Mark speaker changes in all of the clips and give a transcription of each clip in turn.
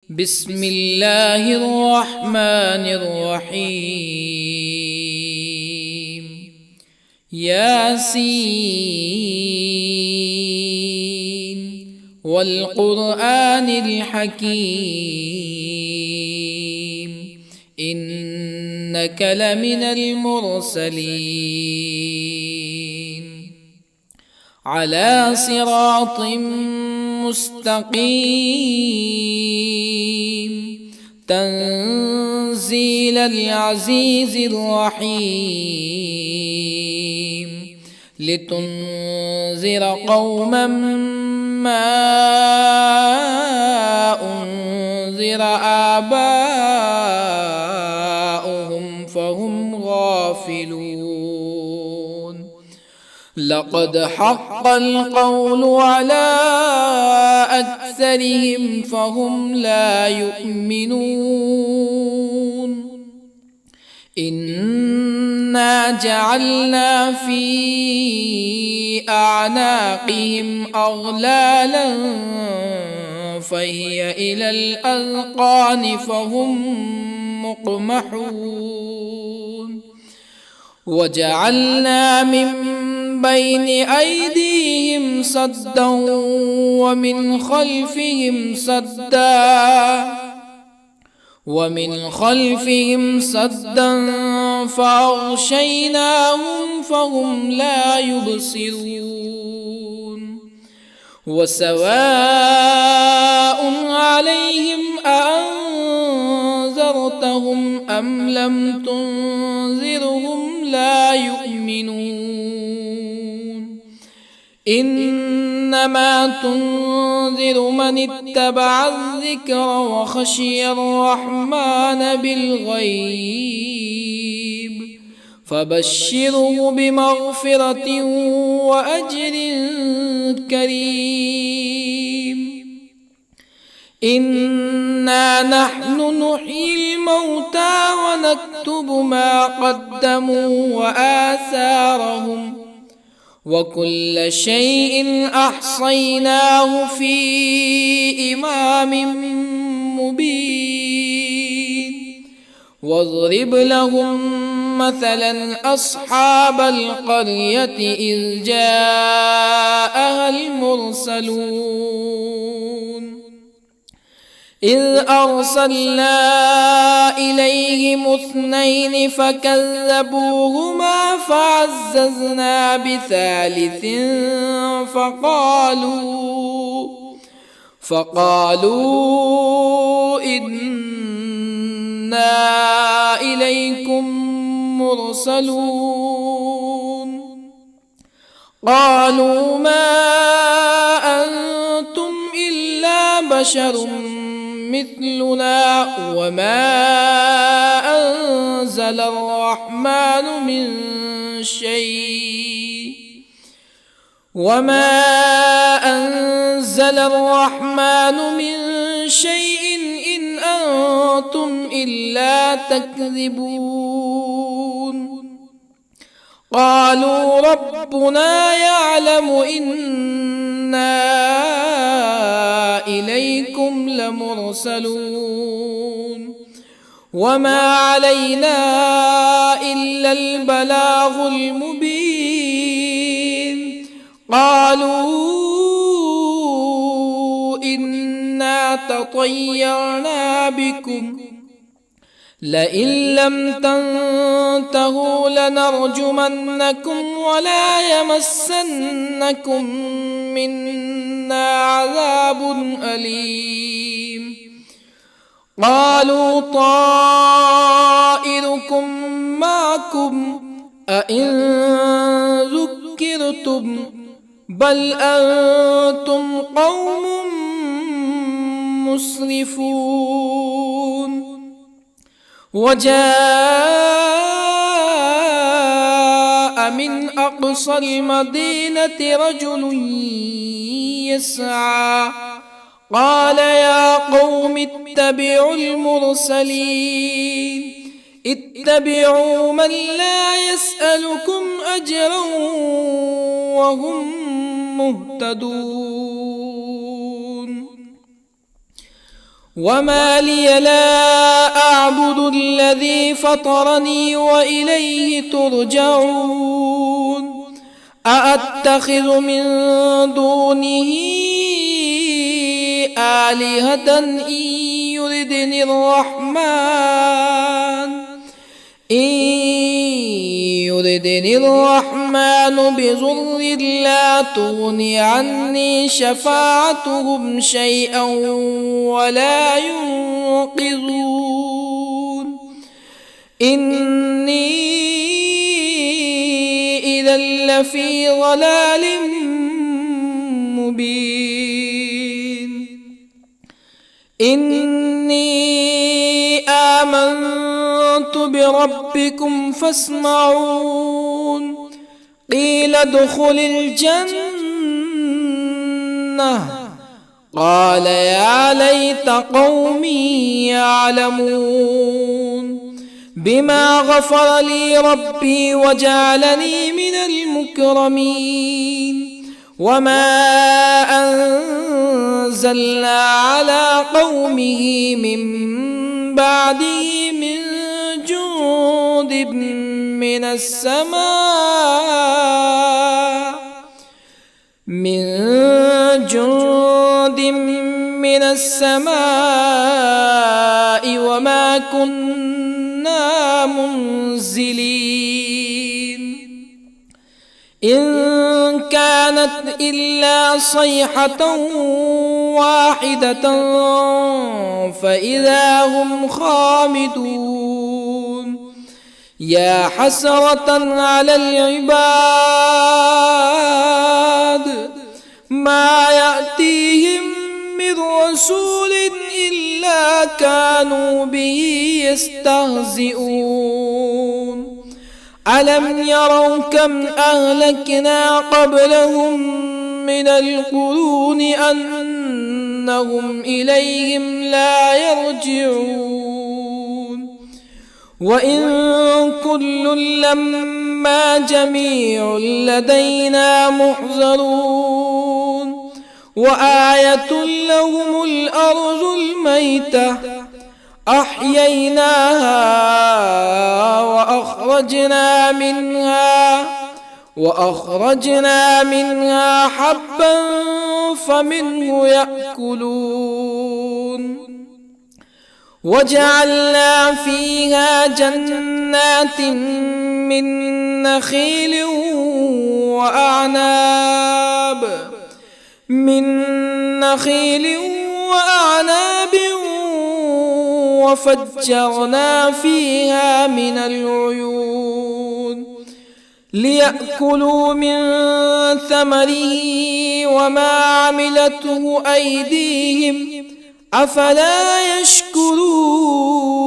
Speaker 1: بسم الله الرحمن الرحيم. ياسين والقرآن الحكيم إنك لمن المرسلين على صراط مستقيم تنزيل العزيز الرحيم لتنذر قوما ما أنذر آباؤهم فهم غافلون. لقد حق القول على أكثرهم فهم لا يؤمنون. إنا جعلنا في أعناقهم أغلالا فهي إلى الأذقان فهم مقمحون. وجعلنا من بين أيديهم سدا ومن خلفهم سدا فأغشيناهم فهم لا يبصرون. وسواء عليهم أأنذرتهم أم لم تنذرهم لا يؤمنون. إنما تنذر من اتبع الذكر وخشي الرحمن بالغيب فبشره بمغفرة وأجر كريم. إنا نحن نحيي الموتى ونكتب ما قدموا وآثارهم وكل شيء أحصيناه في إمام مبين. واضرب لهم مثلا أصحاب القرية إذ جاءها المرسلون إذ أرسلنا إليهم اثنين فكذبوهما فعززنا بثالث فقالوا إنا إليكم مرسلون. قالوا ما أنتم إلا بشر مثلنا وما أنزل الرحمن من شيء إن أنتم إلا تكذبون. قالوا ربنا يعلم إنا إليكم لمرسلون وما علينا إلا البلاغ المبين. قالوا إنا تطيرنا بكم لئن لم تنتهوا لنرجمنكم ولا يمسنكم منا عذاب أليم. قالوا طائركم معكم أئن ذكرتم بل أنتم قوم مسرفون. وجاء من أقصى المدينة رجل يسعى قال يا قوم اتبعوا المرسلين اتبعوا من لا يسألكم أجرا وهم مهتدون. وما لي لا أعبد الذي فطرني وإليه ترجعون أأتخذ من دونه آلهة يردني الرحمن بضر لا تغن عني شفاعتهم شيئا ولا ينقذون إني إذا لفي ضلال مبين إني آمنت بربكم فاسمعون قيل ادخل الجنة قال يا ليت قومي يعلمون بما غفر لي ربي وجعلني من المكرمين وما أنزلنا على قومه من بعده من جند من السماء وما كنا منزلين إن كانت إلا صيحة واحدة فإذا هم خامدون يا حسرة على العباد ما يأتيهم من رسول إلا كانوا به يستهزئون ألم يروا كم أهلكنا قبلهم من القرون أنهم إليهم لا يرجعون وإن كل لما جميع لدينا محضرون وآية لهم الأرض الميتة أحييناها وأخرجنا منها حبا فمنه يأكلون وجعلنا فيها جنات من نخيل وأعناب وفجرنا فيها من العيون ليأكلوا من ثمره وما عملته أيديهم أفلا يشكرون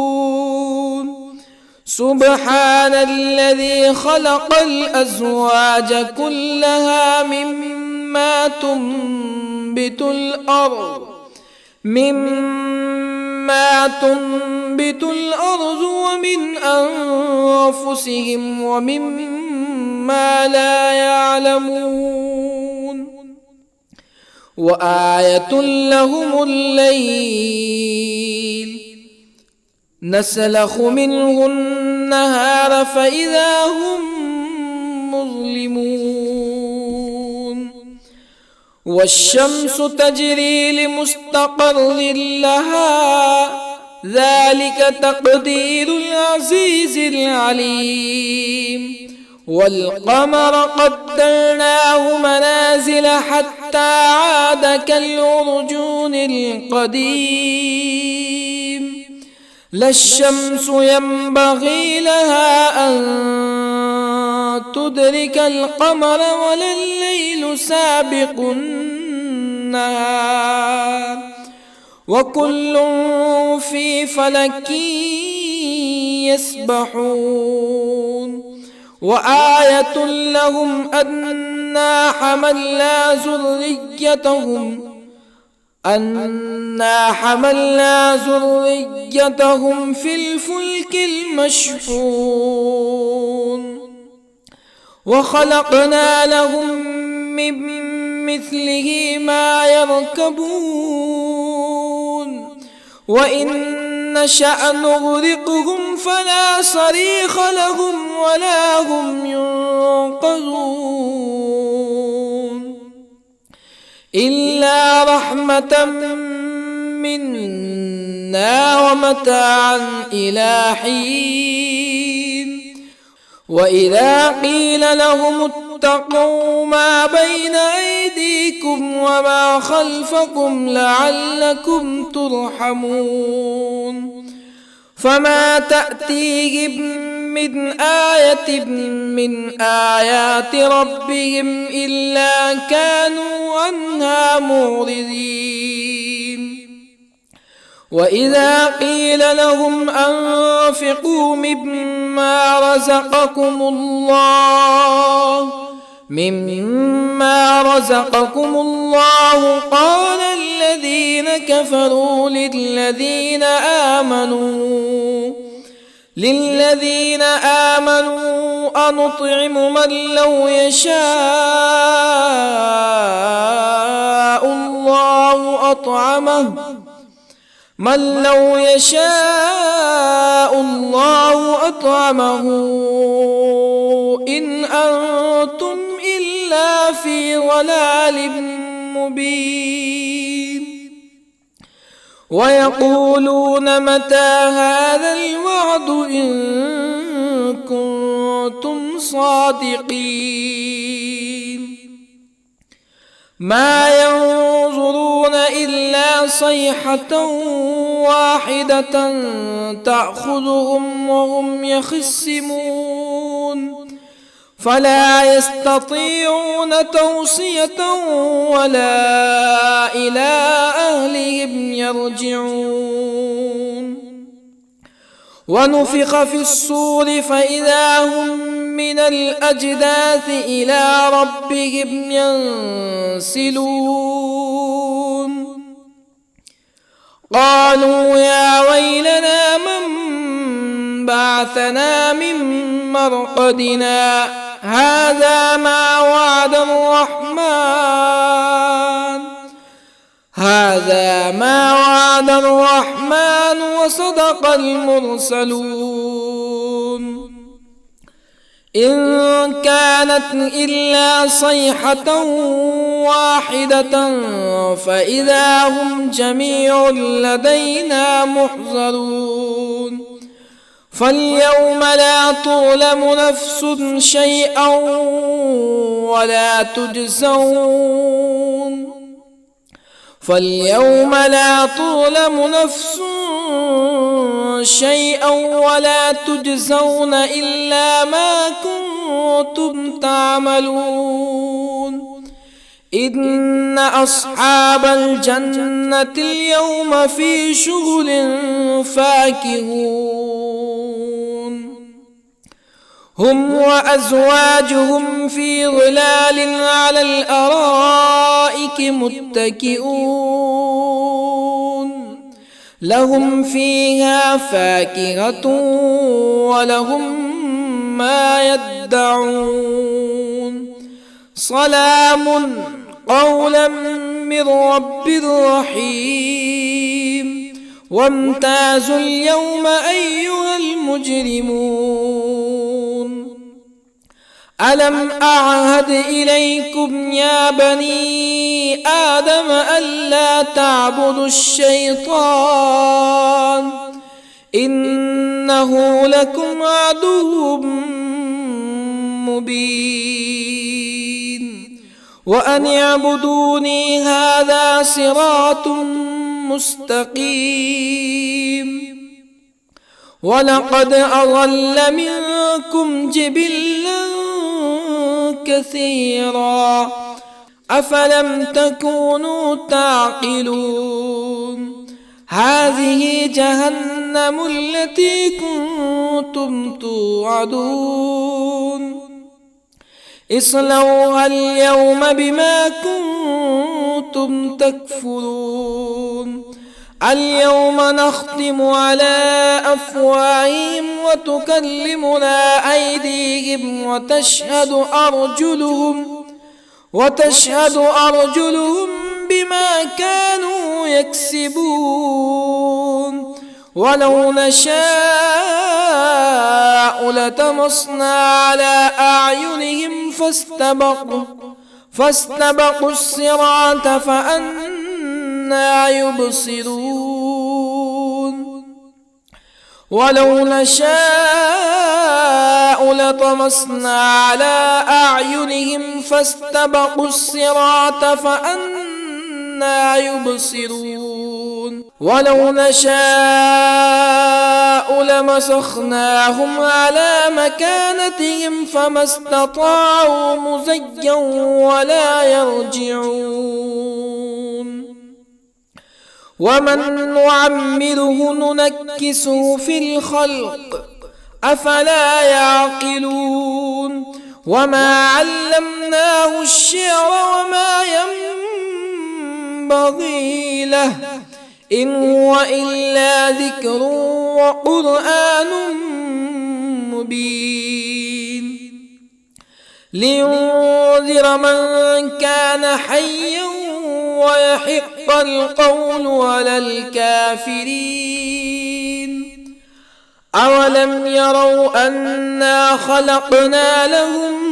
Speaker 1: سبحان الذي خلق الأزواج كلها مما تنبت الأرض ومن أنفسهم ومما لا يعلمون وآية لهم الليل نسلخ منه النهار فإذا هم مظلمون والشمس تجري لمستقر لها ذلك تقدير العزيز العليم والقمر قدرناه منازل حتى عاد كالعرجون القديم لا الشمس ينبغي لها أن تدرك القمر ولا الليل سابق النهار وكل في فلك يسبحون وآية لهم أنا حملنا ذريتهم في الفلك المشحون وخلقنا لهم من مثله ما يركبون وإن نشأ نغرقهم فلا صريخ لهم ولا هم ينقذون إلا رحمة منا ومتاعا إلى حين وإذا قيل لهم اتقوا ما بين أيديكم وما خلفكم لعلكم ترحمون فما تأتيهم من آية من آيات ربهم إلا كانوا عنها معرضين وإذا قيل لهم أنفقوا مما رزقكم الله قال الذين كفروا للذين آمنوا أنطعم من لو يشاء الله أطعمه إن أنتم إلا في ضلال مبين ويقولون متى هذا الوعد إن كنتم صادقين ما ينظرون إلا صيحة واحدة تأخذهم وهم يخصمون فلا يستطيعون توصية ولا إلى أهلهم يرجعون ونفخ في الصور فإذا هم من الأجداث إلى ربهم ينسلون قالوا يا ويلنا من بعثنا من مرقدنا هذا ما وعد الرحمن وصدق المرسلون إن كانت إلا صيحة واحدة فإذا هم جميع لدينا محضرون فاليوم لا تظلم نفس شيئا ولا تجزون إلا ما كنتم تعملون إن أصحاب الجنة اليوم في شغل فاكهون هم وأزواجهم في ظلال على الأرائك متكئون لهم فيها فاكهة ولهم ما يدعون سلام قولا من رب رحيم وامتازوا اليوم أيها المجرمون ألم أعهد إليكم يا بني آدم ألا تعبدوا الشيطان إنه لكم عدو مبين وأن اعبدوني هذا صراط مستقيم ولقد أضل منكم جبلا كثيرا أفلم تكونوا تعقلون هذه جهنم التي كنتم توعدون اصلوها اليوم بما كنتم تكفرون اليوم نختم على أفواههم وتكلمنا أيديهم وتشهد أرجلهم بما كانوا يكسبون ولو نشاء لطمسنا على أعينهم فاستبقوا الصراط فأنى يبصرون ولو نشاء لطمسنا على أعينهم فاستبقوا الصراط فأنى يبصرون ولو نشاء لمسخناهم على مكانتهم فما استطاعوا مزيا ولا يرجعون ومن نعمره ننكسه في الخلق أفلا يعقلون وما علمناه الشعر وما ينبغي له إن هو إلا ذكر وقرآن مبين لينذر من كان حيا ويحق القول على الكافرين أولم يروا أنا خلقنا لهم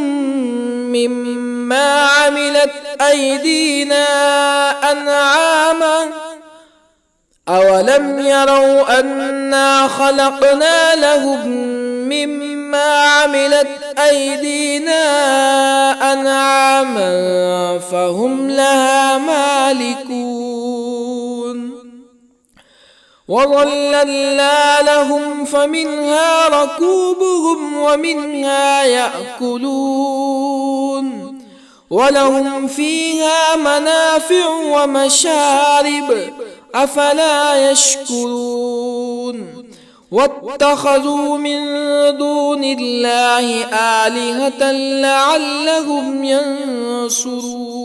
Speaker 1: مما عملت أيدينا أنعاما أولم يروا أنا خلقنا لهم مما عملت أيدينا أنعاما فهم لها مالكون وظللنا لهم فمنها ركوبهم ومنها يأكلون ولهم فيها منافع ومشارب أفلا يشكرون واتخذوا من دون الله آلهة لعلهم ينصرون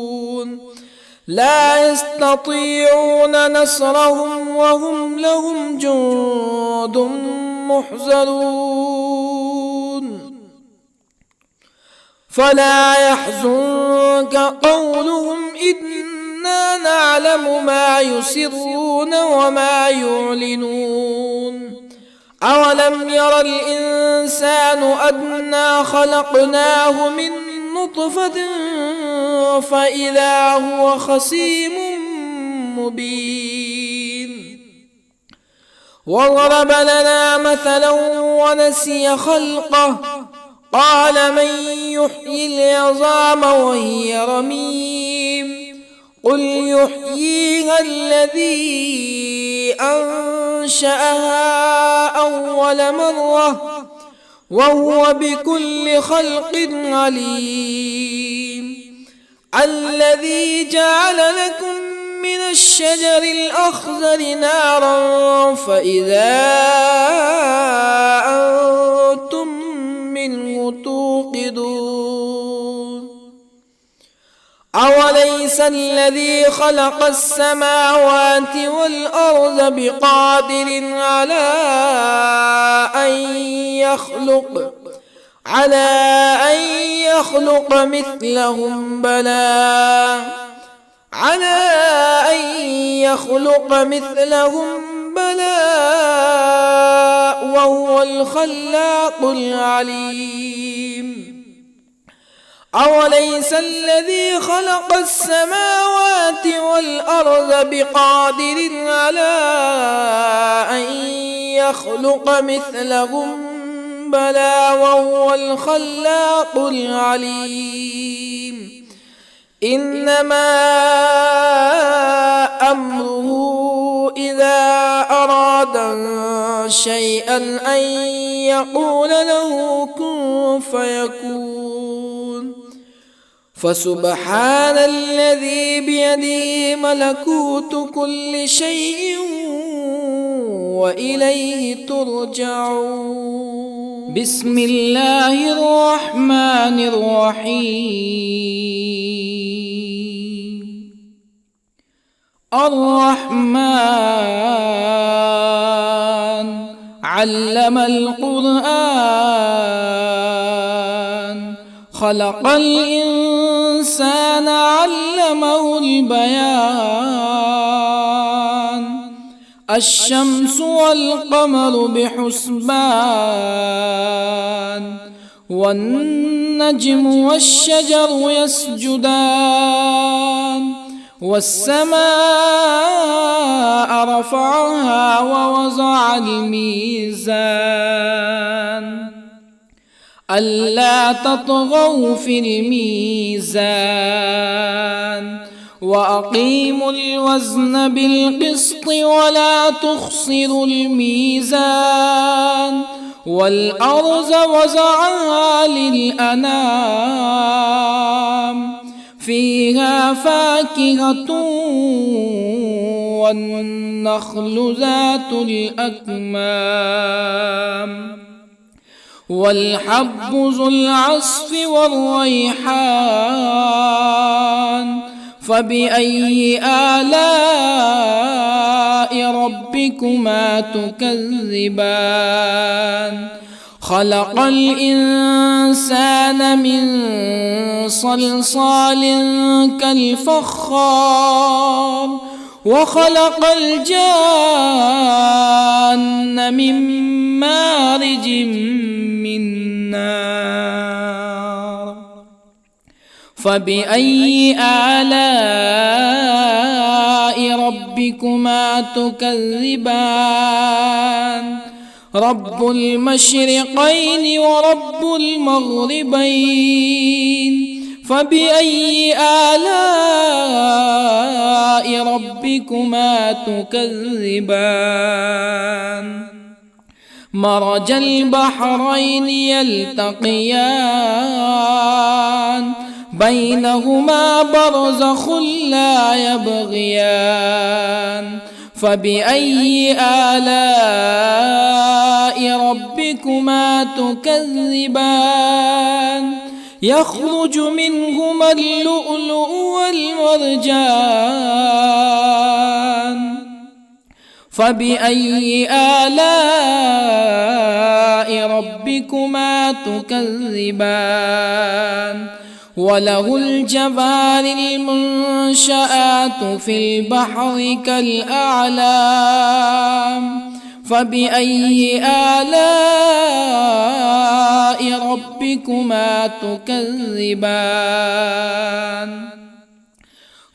Speaker 1: لا يستطيعون نصرهم وهم لهم جند محضرون فلا يحزنك قولهم إنا نعلم ما يسرون وما يعلنون أولم ير الإنسان أنا خلقناه من نطفة فإذا هو خصيم مبين وضرب لنا مثلا ونسي خلقه قال من يحيي العظام وهي رميم قل يحييها الذي أنشأها أول مرة وهو بكل خلق عليم الذي جعل لكم من الشجر الأخضر نارا فإذا أنتم منه توقدون أوليس الذي خلق السماوات والأرض بقادر على أن يخلق مثلهم بلى وهو الخلاق العليم أوليس الذي خلق السماوات والأرض بقادر على أن يخلق مثلهم بلى وهو الخلاق العليم إنما أمره إذا أراد شيئا أن يقول له كن فيكون فسبحان الذي بيده ملكوت كل شيء وإليه ترجعون بسم الله الرحمن الرحيم الرحمن علم القرآن خلق الإنسان الإنسان علمه البيان الشمس والقمر بحسبان والنجم والشجر يسجدان والسماء رفعها ووضع الميزان ألا تطغوا في الميزان وأقيموا الوزن بالقسط ولا تخسروا الميزان والأرض وضعها للأنام فيها فاكهة والنخل ذات الأكمام والحب ذو العصف والريحان فبأي آلاء ربكما تكذبان خلق الإنسان من صلصال كالفخار وخلق الجان من مارج من نار فبأي آلاء ربكما تكذبان رب المشرقين ورب المغربين فبأي آلاء ربكما تكذبان مرج البحرين يلتقيان بينهما برزخ لا يبغيان فبأي آلاء ربكما تكذبان يخرج منهما اللؤلؤ والمرجان فبأي آلاء ربكما تكذبان وله الجوار المنشآت في البحر كالأعلام فبأي آلاء ربكما تكذبان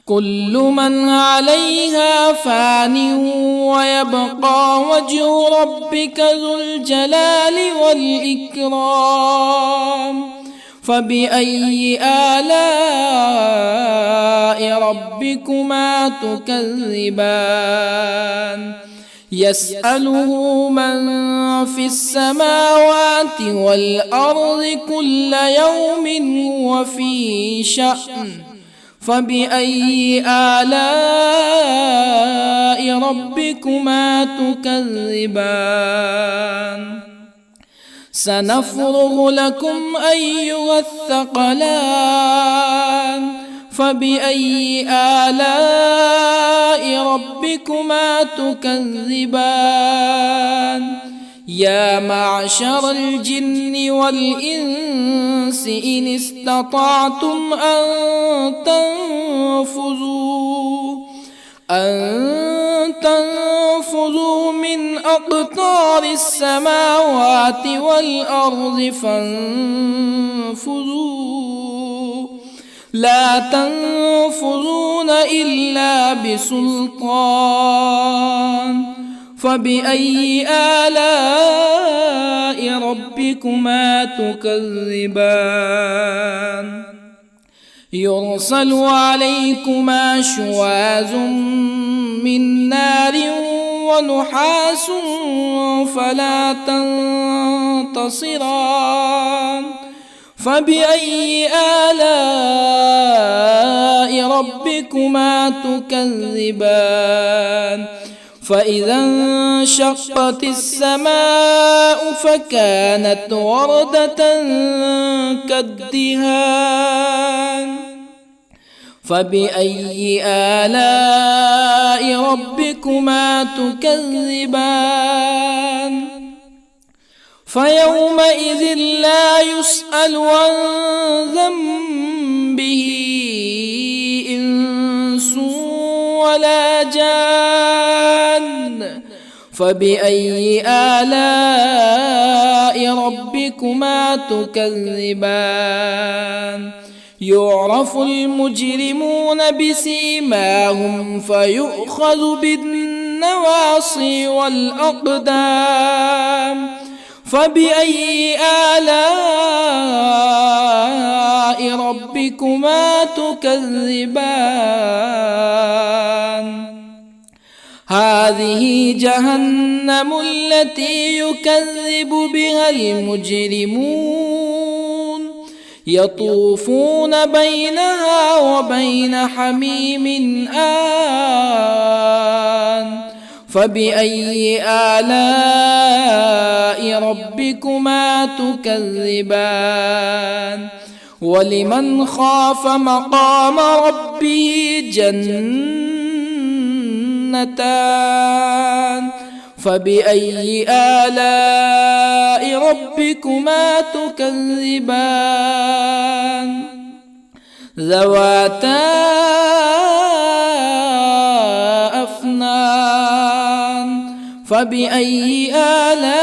Speaker 1: كل من عليها فان ويبقى وجه ربك ذو الجلال والإكرام فبأي آلاء ربكما تكذبان يسأله من في السماوات والأرض كل يوم هو في شأن فبأي آلاء ربكما تكذبان سنفرغ لكم أيها الثقلان فبأي آلاء ربكما تكذبان يا معشر الجن والإنس إن استطعتم أن تنفذوا من أقطار السماوات والأرض فانفذوا لا تنفذون إلا بسلطان فبأي آلاء ربكما تكذبان يرسل عليكما شواظ من نار ونحاس فلا تنتصران فبأي آلاء ربكما تكذبان فإذا انشقت السماء فكانت وردة كالدهان فبأي آلاء ربكما تكذبان فيومئذ لا يسأل عن ذنبه به إنس ولا جان فبأي آلاء ربكما تكذبان يعرف المجرمون بسيماهم فيؤخذ بالنواصي والأقدام فبأي آلاء ربكما تكذبان هذه جهنم التي يكذب بها المجرمون يطوفون بينها وبين حميم آن فبأي آلاء ربكما تكذبان ولمن خاف مقام ربه جنتان فبأي آلاء ربكما تكذبان ذواتا أفنان فبأي آلاء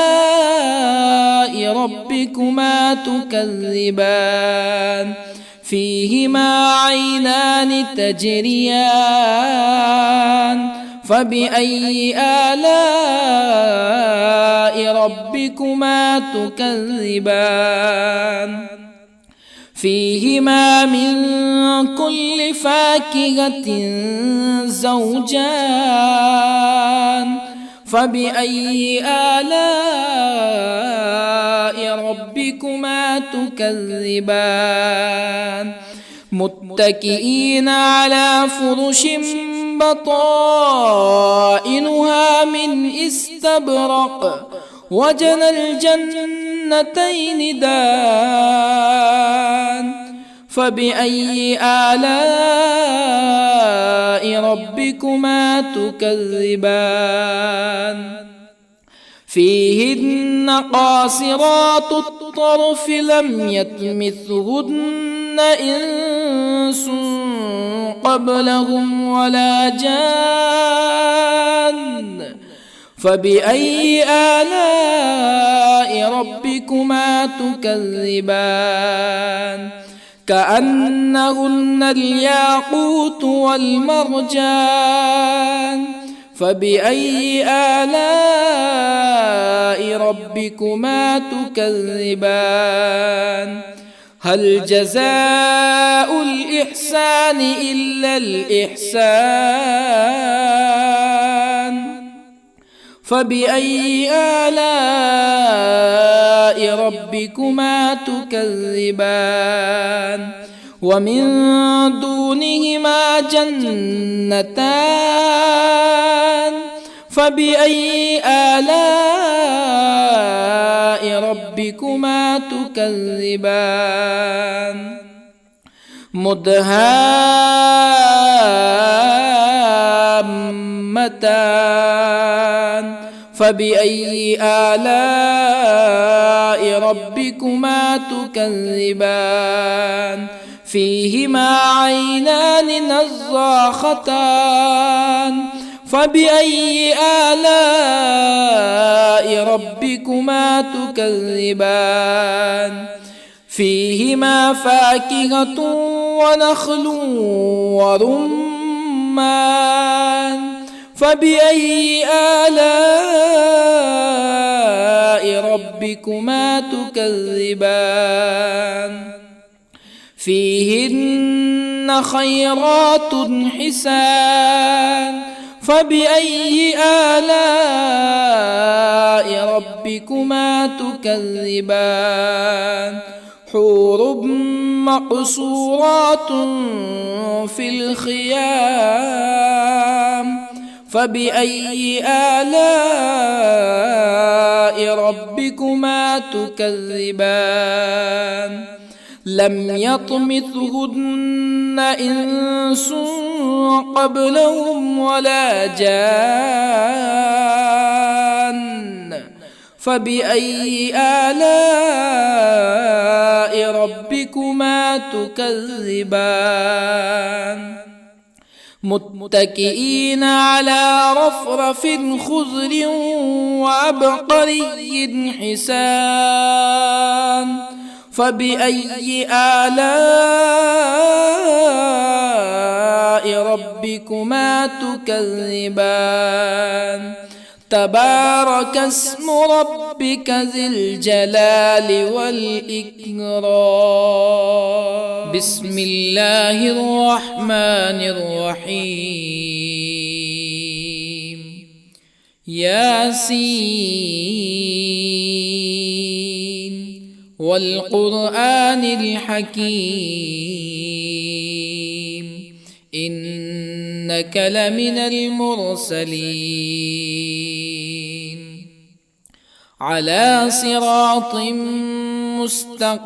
Speaker 1: ربكما تكذبان فيهما عينان تجريان فبأي آلاء ربكما تكذبان فيهما من كل فاكهة زوجان فبأي آلاء ربكما تكذبان متكئين على فرش بطائنها من استبرق وجنى الجنتين دان فبأي آلاء ربكما تكذبان فيهن قاصرات الطرف لم يطمثهن إنس قبلهم ولا جان فبأي آلاء ربكما تكذبان كأنهن الياقوت والمرجان فبأي آلاء ربكما تكذبان هل جزاء الإحسان إلا الإحسان فبأي آلاء ربكما تكذبان ومن دونهما جنتان فبأي آلاء ربكما تكذبان مدهامتان فبأي آلاء ربكما تكذبان فيهما عينان نضاختان فبأي آلاء ربكما تكذبان فيهما فاكهة ونخل ورمان فبأي آلاء ربكما تكذبان فيهن خيرات حسان فبأي آلاء ربكما تكذبان حور مقصورات في الخيام فبأي آلاء ربكما تكذبان لم يطمثهن إنس قبلهم ولا جان فبأي آلاء ربكما تكذبان متكئين على رفرف خضر وعبقري حسان فبأي آلاء ربكما تكذبان تبارك اسم ربك ذي الجلال والإكرام بسم الله الرحمن الرحيم ياسين والقرآن الحكيم إنك لمن المرسلين على صراط مستقيم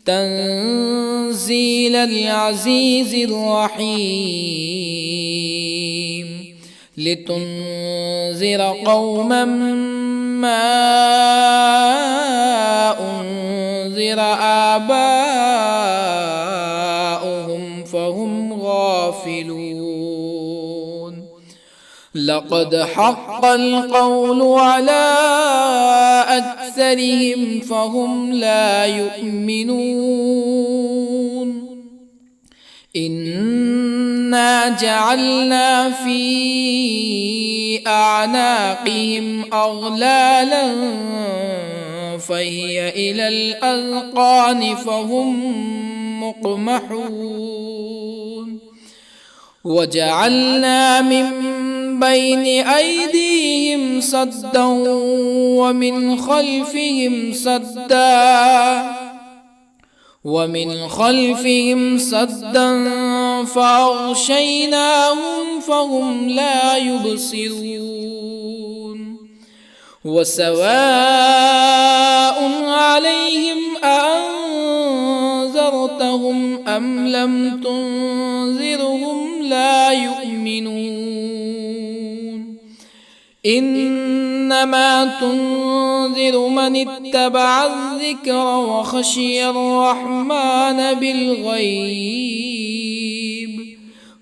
Speaker 1: تنزيل العزيز الرحيم لتنذر قوما ما أنذر آباؤهم فهم غافلون لقد حق القول على أكثرهم فهم لا يؤمنون إنا جعلنا في أعناقهم أغلالا فهي إلى الأذقان فهم مقمحون وجعلنا من بين أيديهم سدا ومن خلفهم سدا فأغشيناهم فهم لا يبصرون وسواء عليهم أأنذرتهم أم لم تنذرهم لا يؤمنون إنما تنذر من اتبع الذكر وخشي الرحمن بالغيب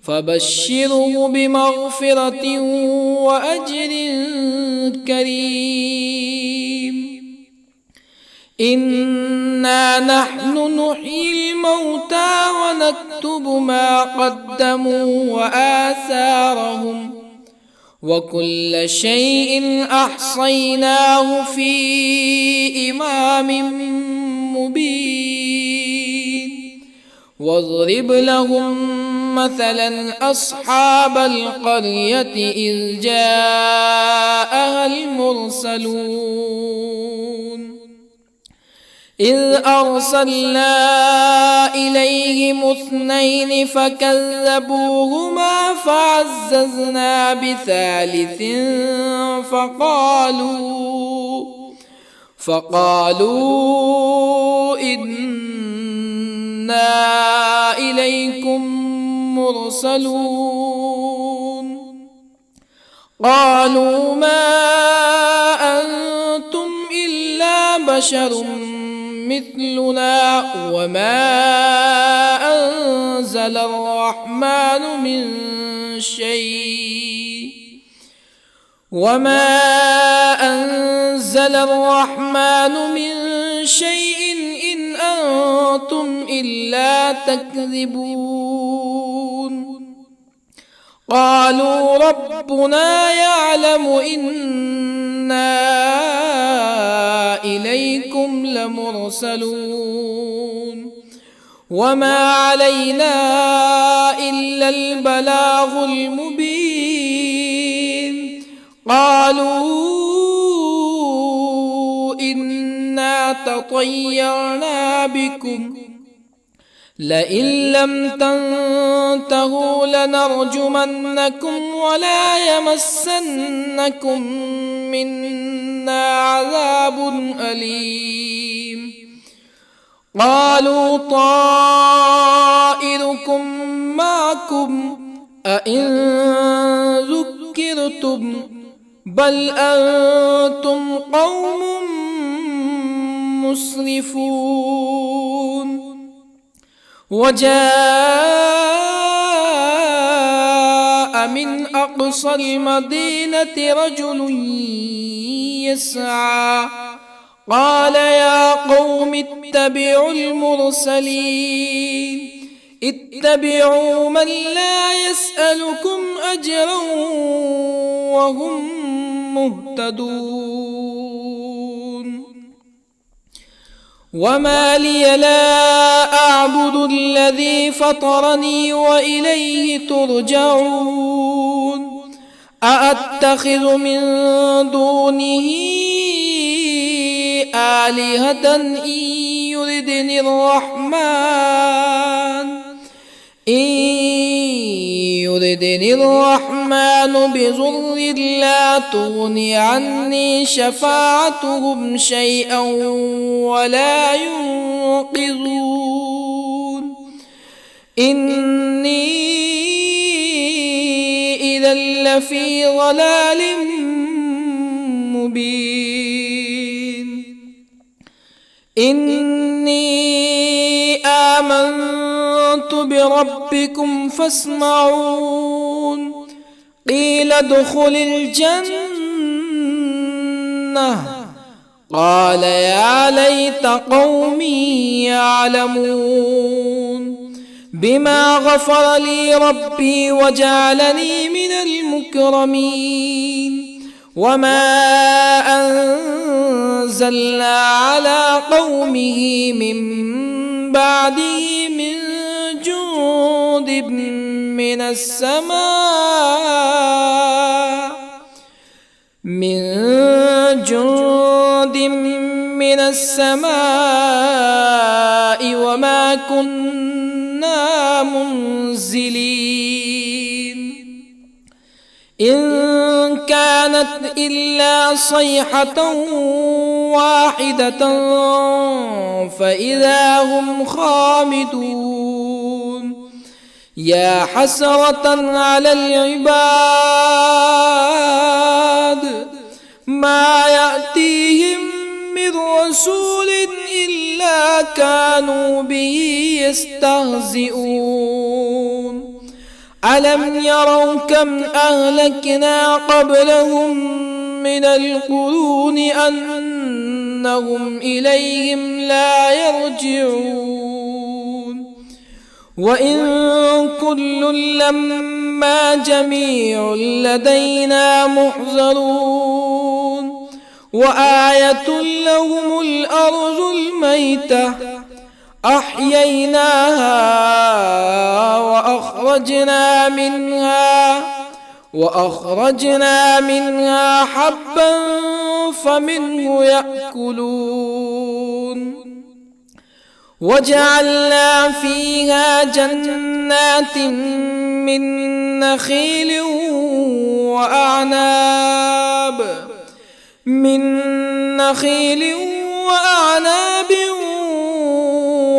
Speaker 1: فبشره بمغفرة وأجر كريم إنا نحن نحيي الموتى ونكتب ما قدموا وآثارهم وكل شيء أحصيناه في إمام مبين واضرب لهم مثلا أصحاب القرية إذ جاءها المرسلون إذ أرسلنا إليهم اثنين فكذبوهما فعززنا بثالث فقالوا إنا إليكم مرسلون قالوا ما أنتم إلا بشر مثلنا وما أنزل الرحمن من شيء إن أنتم إلا تكذبون قالوا ربنا يعلم إنا إليكم لمرسلون وما علينا إلا البلاغ المبين قالوا إنا تطيرنا بكم لئن لم تنتهوا لنرجمنكم ولا يمسنكم منا عذاب أليم قالوا طائركم معكم أئن ذكرتم بل أنتم قوم مسرفون. وجاء من أقصى المدينة رجل يسعى قال يا قوم اتبعوا المرسلين اتبعوا من لا يسألكم أجرا وهم مهتدون. وما لي لا أعبد الذي فطرني وإليه ترجعون. أأتخذ من دونه آلهة إن يردني الرحمن بضر لا تغني عني شفاعتهم شيئا ولا ينقذون. إني إذا لفي ضلال مبين. إني آمنت بربكم فاسمعون. قيل ادخل الجنة قال يا ليت قومي يعلمون. بما غفر لي ربي وجعلني من المكرمين. وما أنزلنا على قومه من بعده من جند من السماء وما كنا منزلين. إن كانت إلا صيحة واحدة فإذا هم خامدون. يا حسرة على العباد ما يأتيهم من رسول إلا كانوا به يستهزئون. ألم يروا كم أهلكنا قبلهم من القرون أنهم إليهم لا يرجعون. وإن كل لما جميع لدينا محضرون. وآية لهم الأرض الميتة أحييناها وأخرجنا منها حبا فمنه يأكلون. وجعلنا فيها جنات من نخيل وأعناب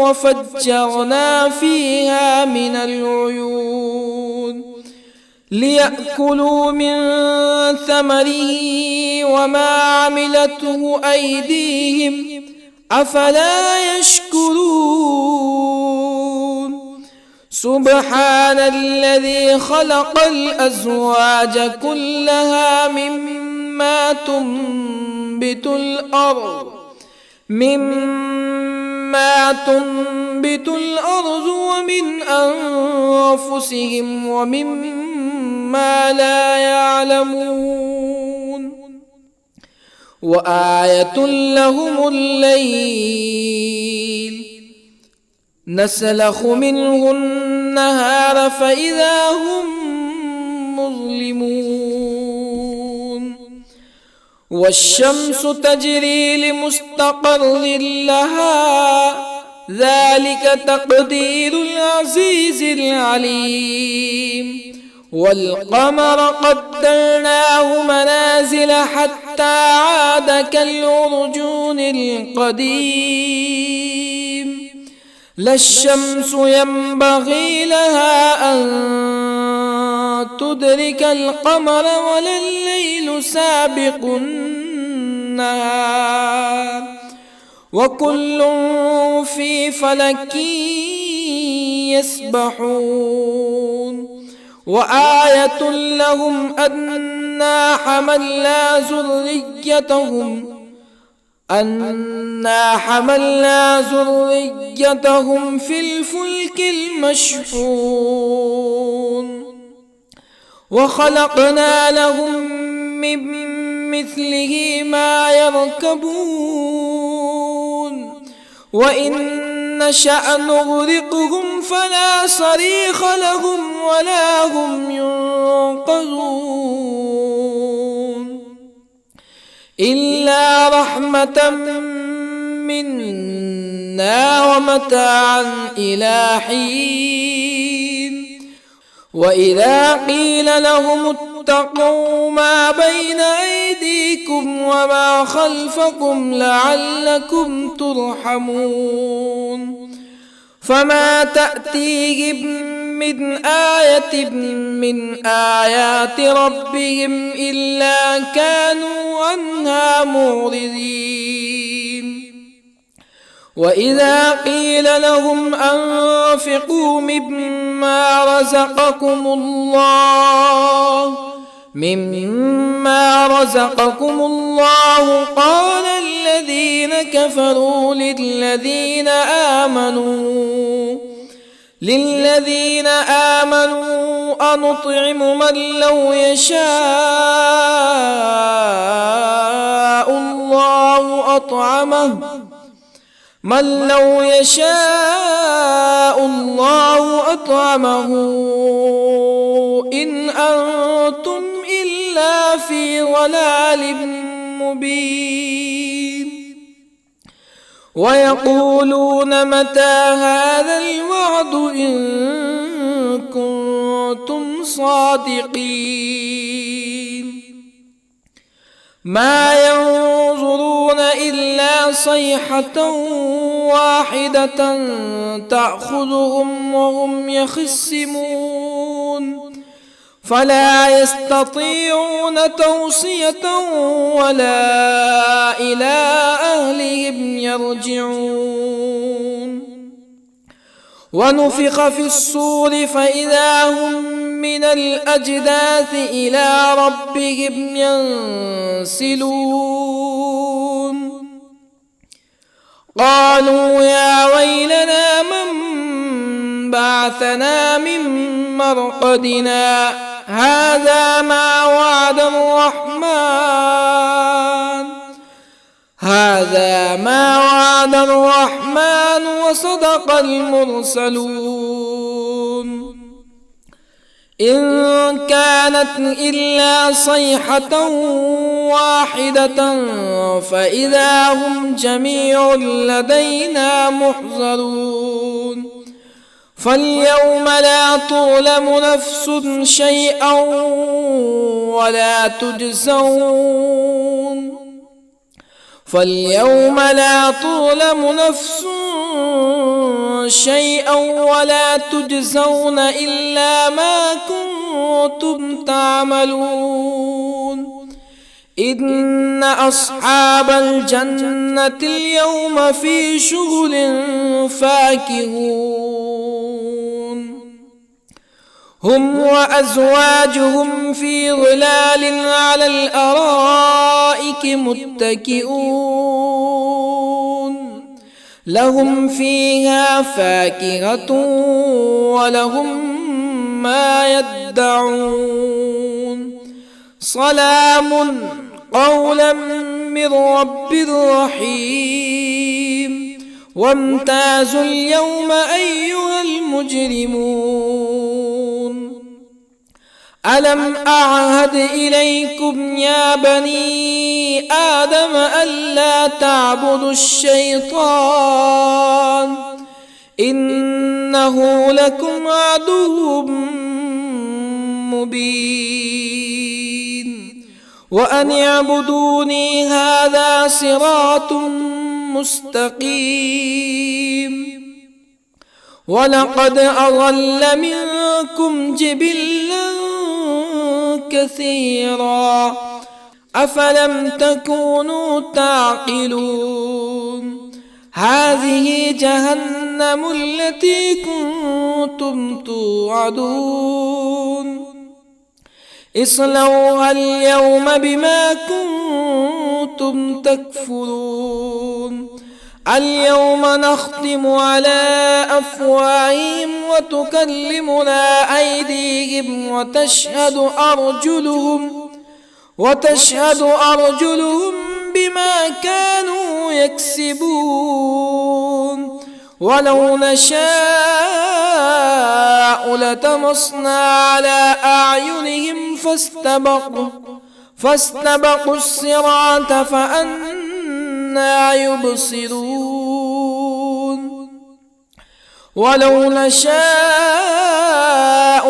Speaker 1: وفجرنا فيها من العيون ليأكلوا من ثمره وما عملته أيديهم أفلا يشكرون. سبحان الذي خلق الأزواج كلها مما تنبت الأرض ومن أنفسهم ومما لا يعلمون. وآية لهم الليل نسلخ منه النهار فإذا هم مظلمون. والشمس تجري لمستقر لها ذلك تقدير العزيز العليم. والقمر قدرناه منازل حتى عاد كالعرجون القديم. لا الشمس ينبغي لها أن تدرك القمر ولا الليل سابق النهار وكل في فلك يسبحون وآية لهم أنا حملنا ذريتهم في الفلك المشحون وخلقنا لهم من مثله ما يركبون وإن نشأ نغرقهم فلا صريخ لهم ولا هم ينقذون إلا رحمة منا ومتاعا إلى حين وإذا قيل لهم اتقوا ما بين أيديكم وما خلفكم لعلكم ترحمون فما تأتيهم من آية من آيات ربهم إلا كانوا عنها معرضين وإذا قيل لهم أنفقوا مما رزقكم الله قال الذين كفروا للذين آمنوا أنطعم من لو يشاء الله أطعمه إن أنتم إلا في ضلال مبين ويقولون متى هذا الوعد إن كنتم صادقين ما ينظرون إلا صيحة واحدة تأخذهم وهم يخصمون فلا يستطيعون توصية ولا إلى أهلهم يرجعون ونفخ في الصور فإذا هم من الأجداث إلى ربهم ينسلون قالوا يا ويلنا من بعثنا من مرقدنا هذا ما وعد الرحمن وصدق المرسلون إن كانت إلا صيحة واحدة فإذا هم جميع لدينا محضرون فاليوم لا تظلم نفس شيئا ولا تجزون إلا ما كنتم تعملون إن أصحاب الجنة اليوم في شغل فاكهون هم وأزواجهم في ظلال على الأرائك متكئون لهم فيها فاكهة ولهم ما يدعون سلام قولا من رب رحيم وامتازوا اليوم أيها المجرمون ألم أعهد إليكم يا بني آدم ألا تعبدوا الشيطان إنه لكم عدو مبين وأن اعبدوني هذا صراط مستقيم ولقد أضل منكم جبلا كثيرا أفلم تكونوا تعقلون هذه جهنم التي كنتم توعدون اصلوها اليوم بما كنتم تكفرون اليوم نختم على أفواههم وتكلمنا أيديهم وتشهد أرجلهم بما كانوا يكسبون ولو نشاء لطمسنا على أعينهم فاستبقوا الصراط فأنى يبصرون ولو نشاء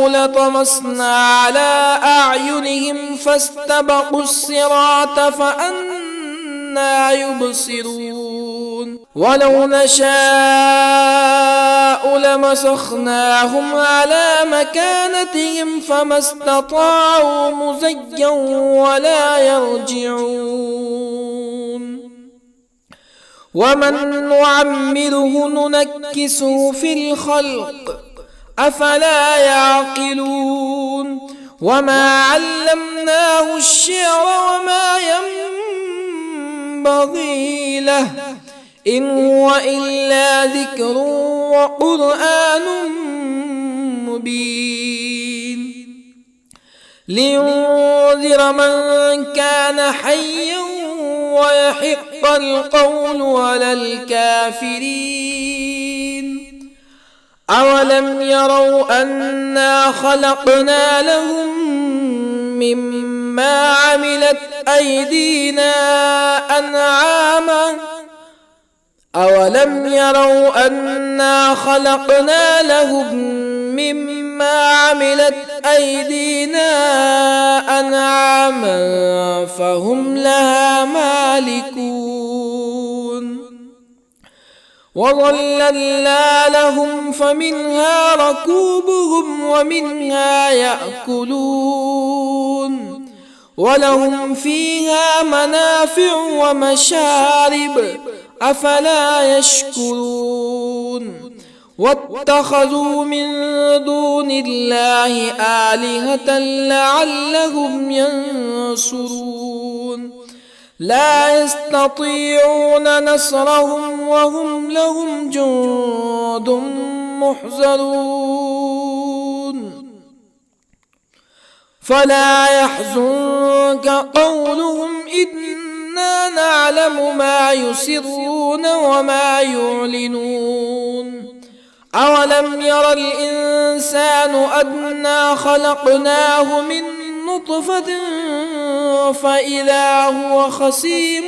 Speaker 1: لطمسنا على أعينهم فاستبقوا الصراط فأنى يبصرون ولو نشاء لمسخناهم على مكانتهم فما استطاعوا مزيا ولا يرجعون ومن نعمره ننكسه في الخلق أفلا يعقلون وما علمناه الشعر وما ينبغي له إن هو إلا ذكر وقرآن مبين لينذر من كان حيا ويحق القول على الكافرين أولم يروا أنا خلقنا لهم مما عملت أيدينا أنعاما أولم يروا أنا خلقنا لهم مما عملت أيدينا أنعاما فهم لها مالكون وظللنا لهم فمنها ركوبهم ومنها يأكلون ولهم فيها منافع ومشارب أفلا يشكرون واتخذوا من دون الله آلهة لعلهم ينصرون لا يستطيعون نصرهم وهم لهم جند محضرون فلا يحزنك قولهم إنا نعلم ما يسرون وما يعلنون أولم ير الإنسان أنا خلقناه من نطفة فإذا هو خصيم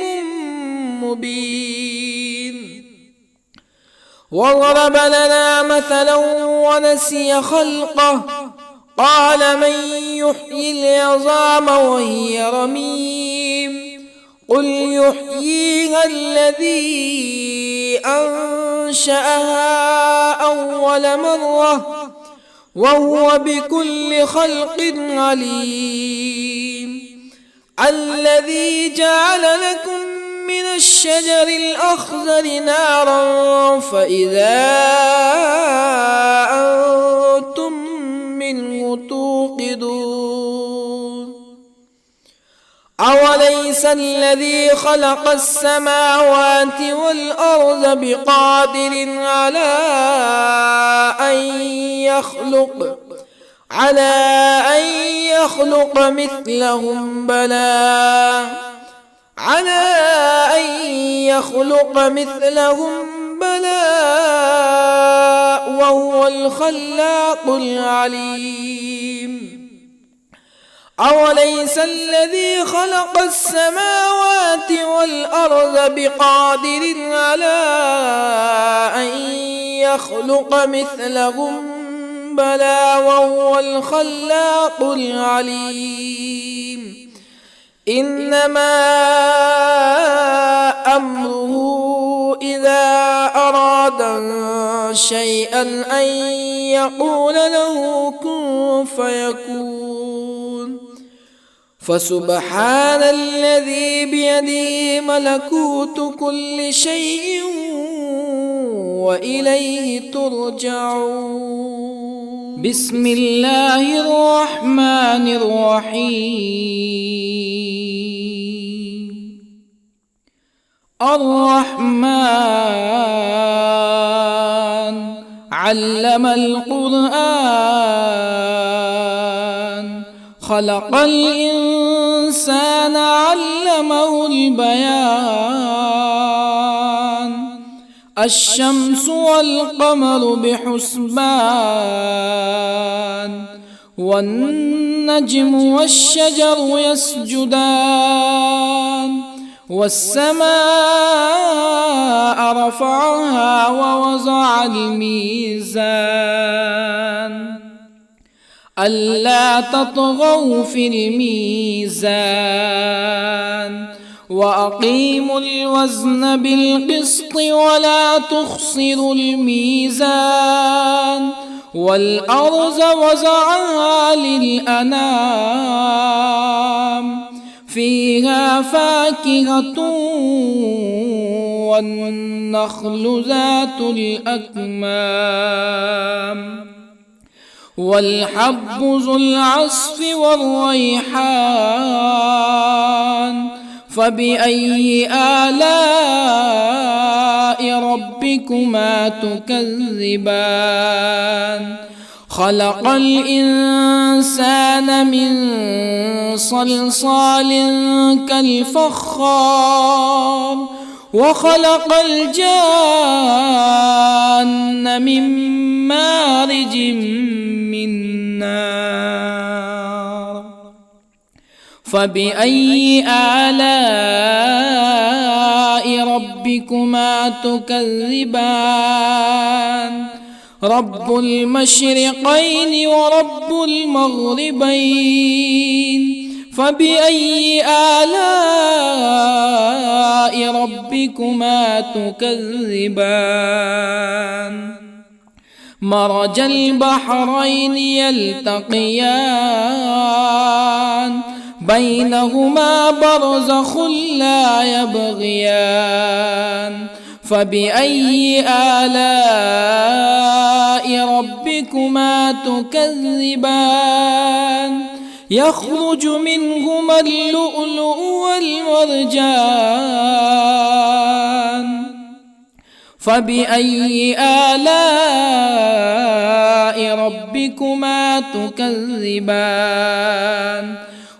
Speaker 1: مبين وضرب لنا مثلا ونسي خلقه قال من يحيي العظام وهي رميم قل يحييها الذي أنشأها أول مرة وهو بكل خلق عليم الذي جعل لكم من الشجر الأخضر نارا فإذا أنتم منه توقدون أوليس الذي خلق السماوات والأرض بقادر على أن يخلق مثلهم بلى وهو الخلاق العليم أوليس الذي خلق السماوات والأرض بقادر على أن يخلق مثلهم بلى وهو الخلاق العليم إنما أمره إذا أراد شيئا أن يقول له كن فيكون فسبحان الذي بيده ملكوت كل شيء وإليه ترجعون. بسم الله الرحمن الرحيم. الرحمن علم القرآن، خلق الإنسان علمه البيان. الشمس والقمر بحسبان، والنجم والشجر يسجدان. والسماء رفعها ووضع الميزان، ألا تطغوا في الميزان. وأقيموا الوزن بالقسط ولا تخسروا الميزان. والأرض وضعها للأنام، فيها فاكهة والنخل ذات الأكمام، والحب ذو العصف والريحان. فبأي آلاء ربكما تكذبان؟ خلق الإنسان من صلصال كالفخار، وخلق الجان من مارج من نار. فبأي آلاء ربكما تكذبان؟ رب المشرقين ورب المغربين. فبأي آلاء ربكما تكذبان؟ مرج البحرين يلتقيان، بينهما برزخ لا يبغيان. فبأي آلاء ربكما تكذبان؟ يخرج منهما اللؤلؤ والمرجان. فبأي آلاء ربكما تكذبان؟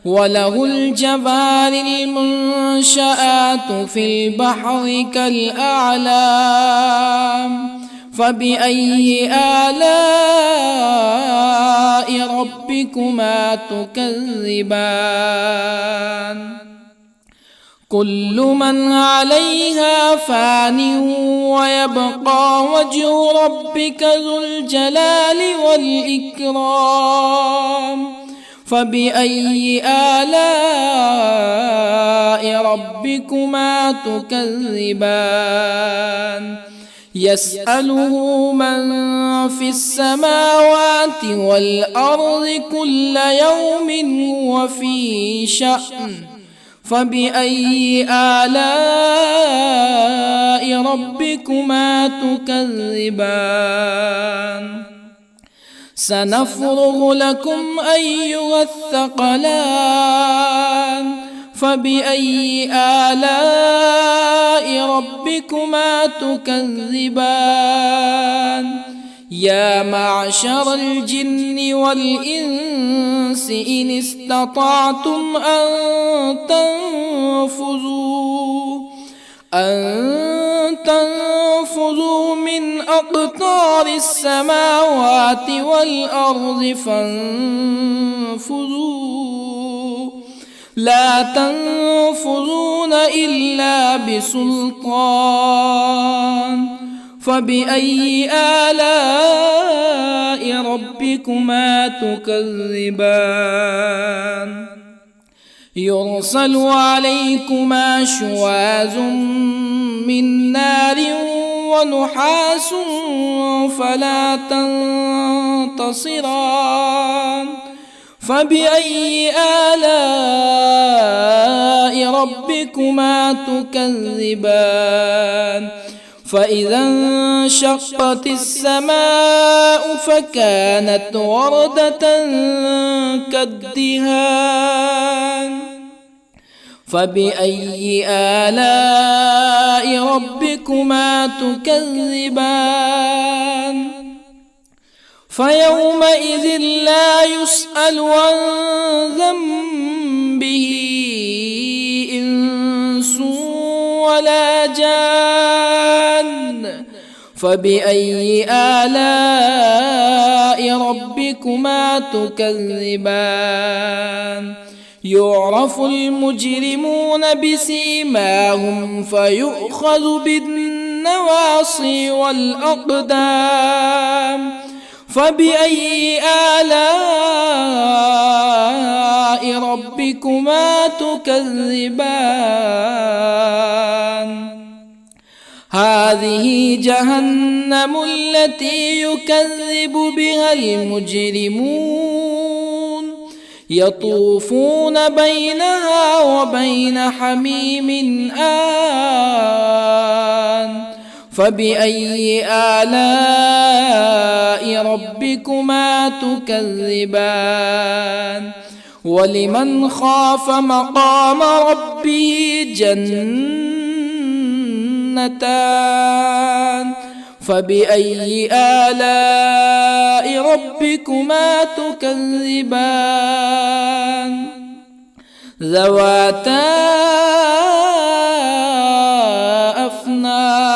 Speaker 1: وله الجوار المنشآت في البحر كالأعلام. فبأي آلاء ربكما تكذبان؟ كل من عليها فان، ويبقى وجه ربك ذو الجلال والإكرام. فبأي آلاء ربكما تكذبان؟ يسأله من في السماوات والأرض كل يوم هو في شأن. فبأي آلاء ربكما تكذبان؟ سنفرغ لكم أيها الثقلان. فبأي آلاء ربكما تكذبان؟ يا معشر الجن والإنس إن استطعتم أن تنفذوا من أقطار السماوات والأرض فانفذوا، لا تنفذون إلا بسلطان. فبأي آلاء ربكما تكذبان؟ يرسل عليكما شواظ من نار ونحاس فلا تنتصران. فبأي آلاء ربكما تكذبان فإذا انشقت السماء فكانت وردة كالدهان فبأي آلاء ربكما تكذبان فيومئذ لا يسأل عن ذنبه إنس ولا جان فبأي آلاء ربكما تكذبان يعرف المجرمون بسيماهم فيؤخذ بالنواصي والأقدام فبأي آلاء ربكما تكذبان هذه جهنم التي يكذب بها المجرمون يطوفون بينها وبين حميم آن فبأي آلاء ربكما تكذبان ولمن خاف مقام ربه جنتان فبأي آلاء ربكما تكذبان ذواتا أفنان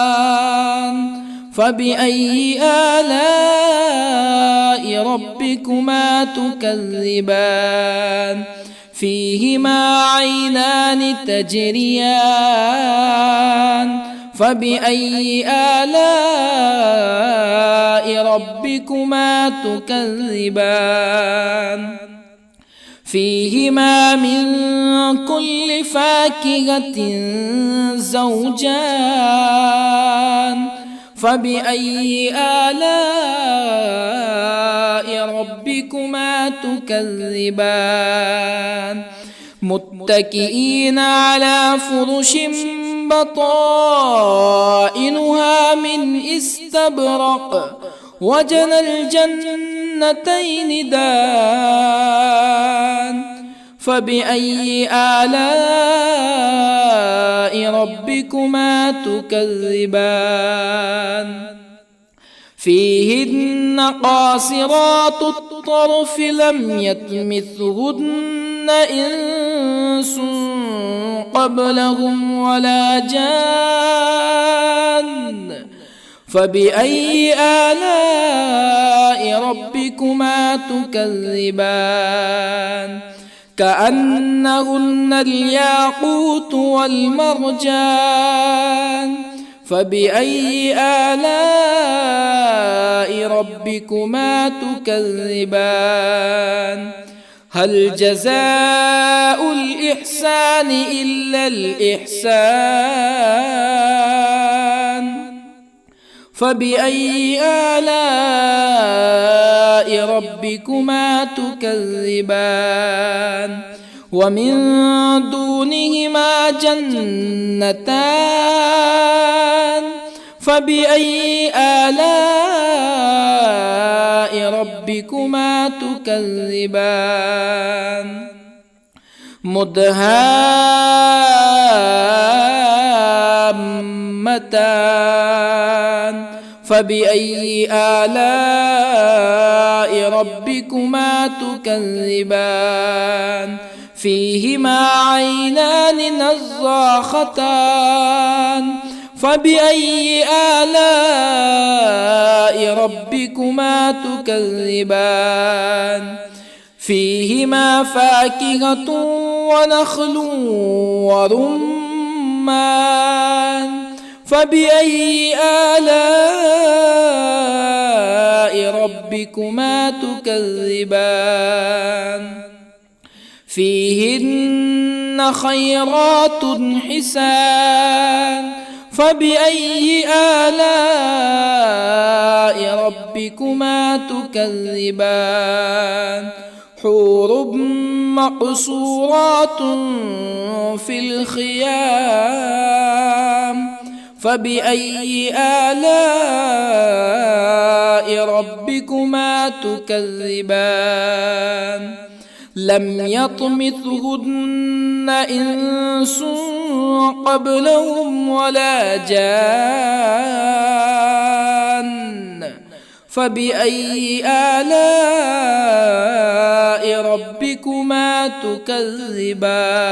Speaker 1: فبأي آلاء ربكما تكذبان فيهما عينان تجريان فبأي آلاء ربكما تكذبان فيهما من كل فاكهة زوجان فبأي آلاء ربكما تكذبان متكئين على فرش بطائنها من استبرق وجنى الجنتين دان فبأي آلاء ربكما تكذبان فيهن قاصرات الطرف لم يطمثهن إنس قبلهم ولا جان فبأي آلاء ربكما تكذبان كأنهن الياقوت والمرجان فبأي آلاء ربكما تكذبان هل جزاء الإحسان إلا الإحسان فبأي آلاء ربكما تكذبان ومن دونهما جنتان فبأي آلاء ربكما تكذبان مدهامتان فبأي آلاء ربكما تكذبان فيهما عينان نضاختان فبأي آلاء ربكما تكذبان فيهما فاكهة ونخل ورمان فبأي آلاء ربكما تكذبان فيهن خيرات حسان فبأي آلاء ربكما تكذبان حور مقصورات في الخيام فبأي آلاء ربكما تكذبان لم يطمثهن إنس قبلهم ولا جان فبأي آلاء ربكما تكذبان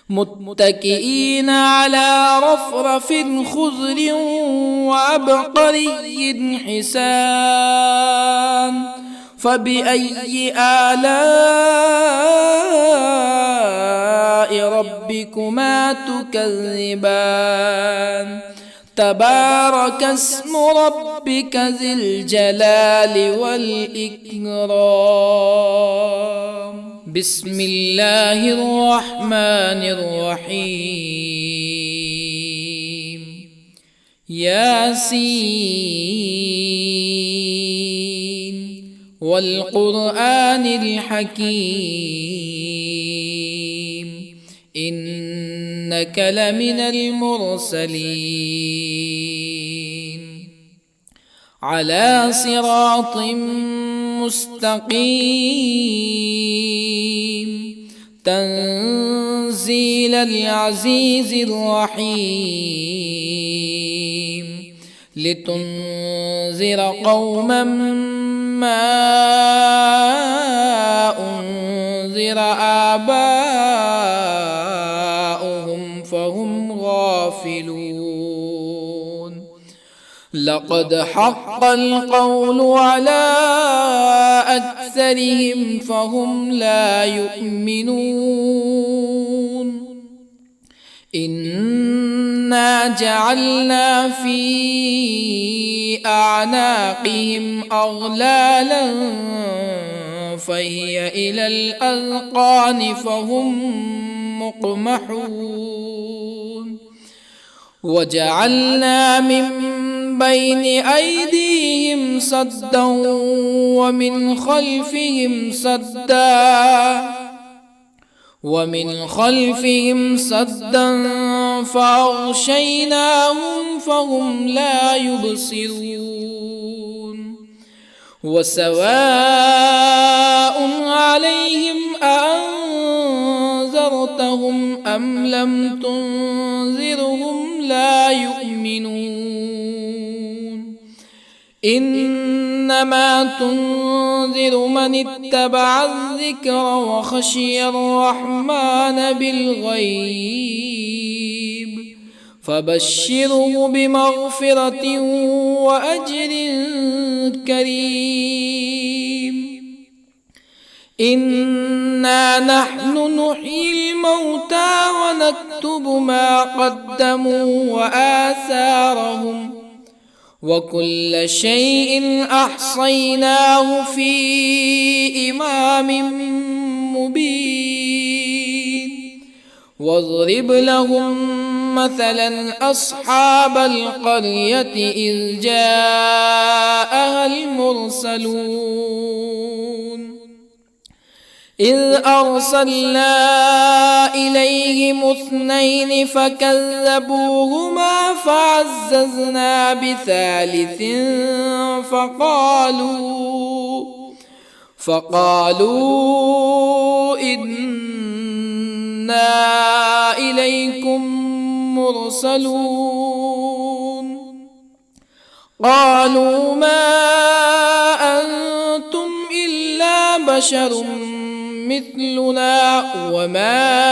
Speaker 1: متكئين على رفرف خضر وعبقري حسان فبأي آلاء ربكما تكذبان تبارك اسم ربك ذي الجلال والإكرام بسم الله الرحمن الرحيم ياسين والقرآن الحكيم إنك لمن المرسلين على صراط مستقيم تنزيل العزيز الرحيم لتنذر قوما ما أنذر آباؤهم فهم غافلون لقد حق القول على أكثرهم فهم لا يؤمنون إنا جعلنا في أعناقهم أغلالا فهي إلى الأذقان فهم مقمحون وجعلنا من بين أيديهم سدا ومن خلفهم سدا فأغشيناهم فهم لا يبصرون وسواء عليهم أأنذرتهم أم لم تنذرهم لا يؤمنون إنما تنذر من اتبع الذكر وخشي الرحمن بالغيب فبشره بمغفرة وأجر كريم إنا نحن نحيي الموتى ونكتب ما قدموا وآثارهم وكل شيء أحصيناه في إمام مبين واضرب لهم مثلا أصحاب القرية إذ جاءها المرسلون إذ أرسلنا إليهم اثنين فكذبوهما فعززنا بثالث فقالوا إنا إليكم مرسلون قالوا ما أنتم إلا بشر مثلنا وما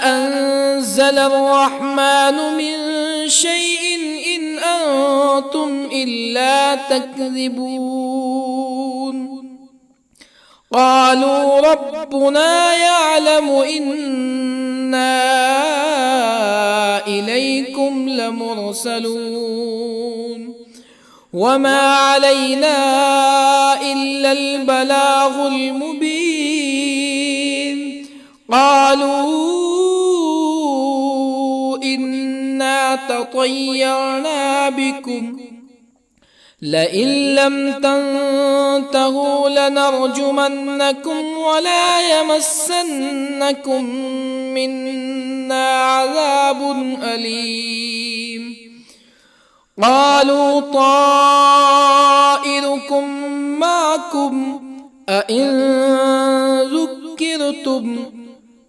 Speaker 1: أنزل الرحمن من شيء إن أنتم إلا تكذبون قالوا ربنا يعلم إنا إليكم لمرسلون وما علينا إلا البلاغ المبين قالوا تطيرنا بكم لئن لم تنتهوا لنرجمنكم ولا يمسنكم منا عذاب أليم قالوا طائركم معكم أئن ذكرتم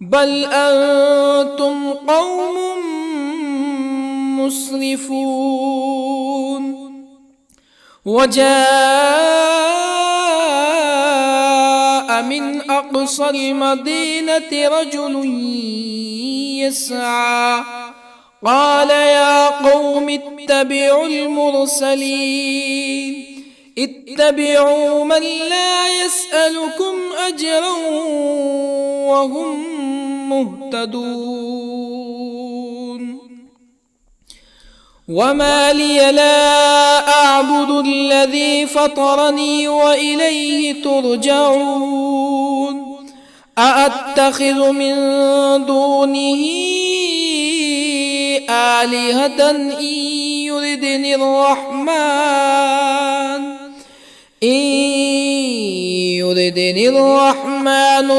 Speaker 1: بل أنتم قوم مسرفون وجاء من أقصى المدينة رجل يسعى قال يا قوم اتبعوا المرسلين اتبعوا من لا يسألكم أجرا وهم مهتدون وما لي لا أعبد الذي فطرني وإليه ترجعون أأتخذ من دونه آلهة إن يردني الرحمن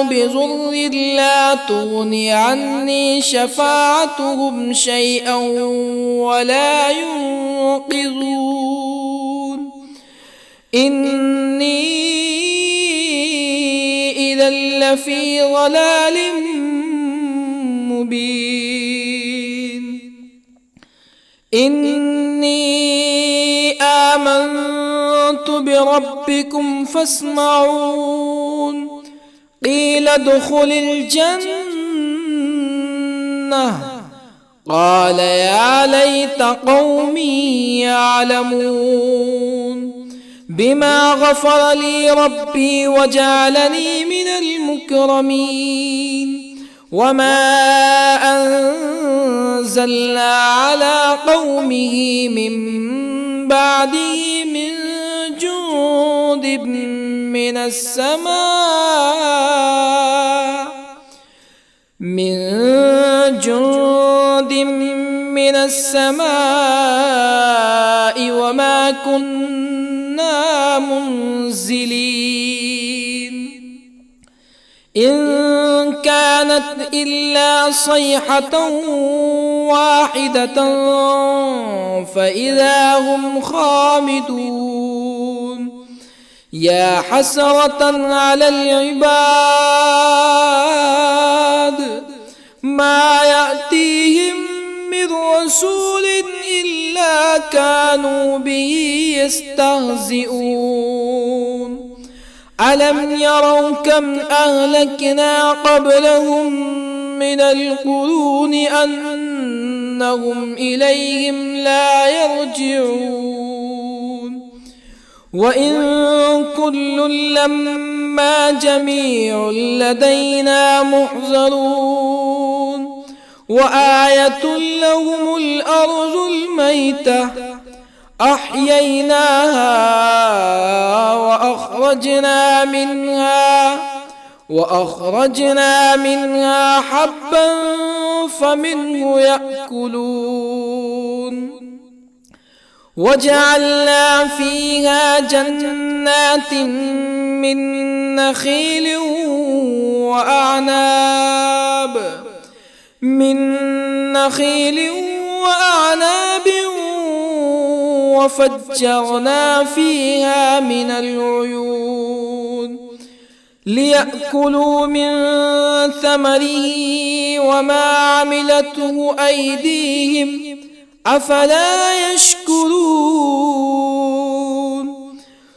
Speaker 1: بضر لا تغني عني شفاعتهم شيئا ولا ينقذون إني إذا لفي ضلال مبين إني آمنت بربكم فاسمعون قيل ادخل الجنة قال يا ليت قومي يعلمون بما غفر لي ربي وجعلني من المكرمين وما أنزلنا على قومه من بعده من جند من السماء وما كنا منزلين إن كانت إلا صيحة واحدة فإذا هم خامدون يا حسرة على العباد ما يأتيهم من رسول إلا كانوا به يستهزئون ألم يروا كم أهلكنا قبلهم من القرون أنهم إليهم لا يرجعون وإن كل لما جميع لدينا محضرون وآية لهم الأرض الميتة أحييناها وأخرجنا منها حبا فمنه يأكلون وجعلنا فيها جنات من نخيل وأعناب وفجرنا فيها من العيون ليأكلوا من ثمره وما عملته أيديهم أفلا يشكرون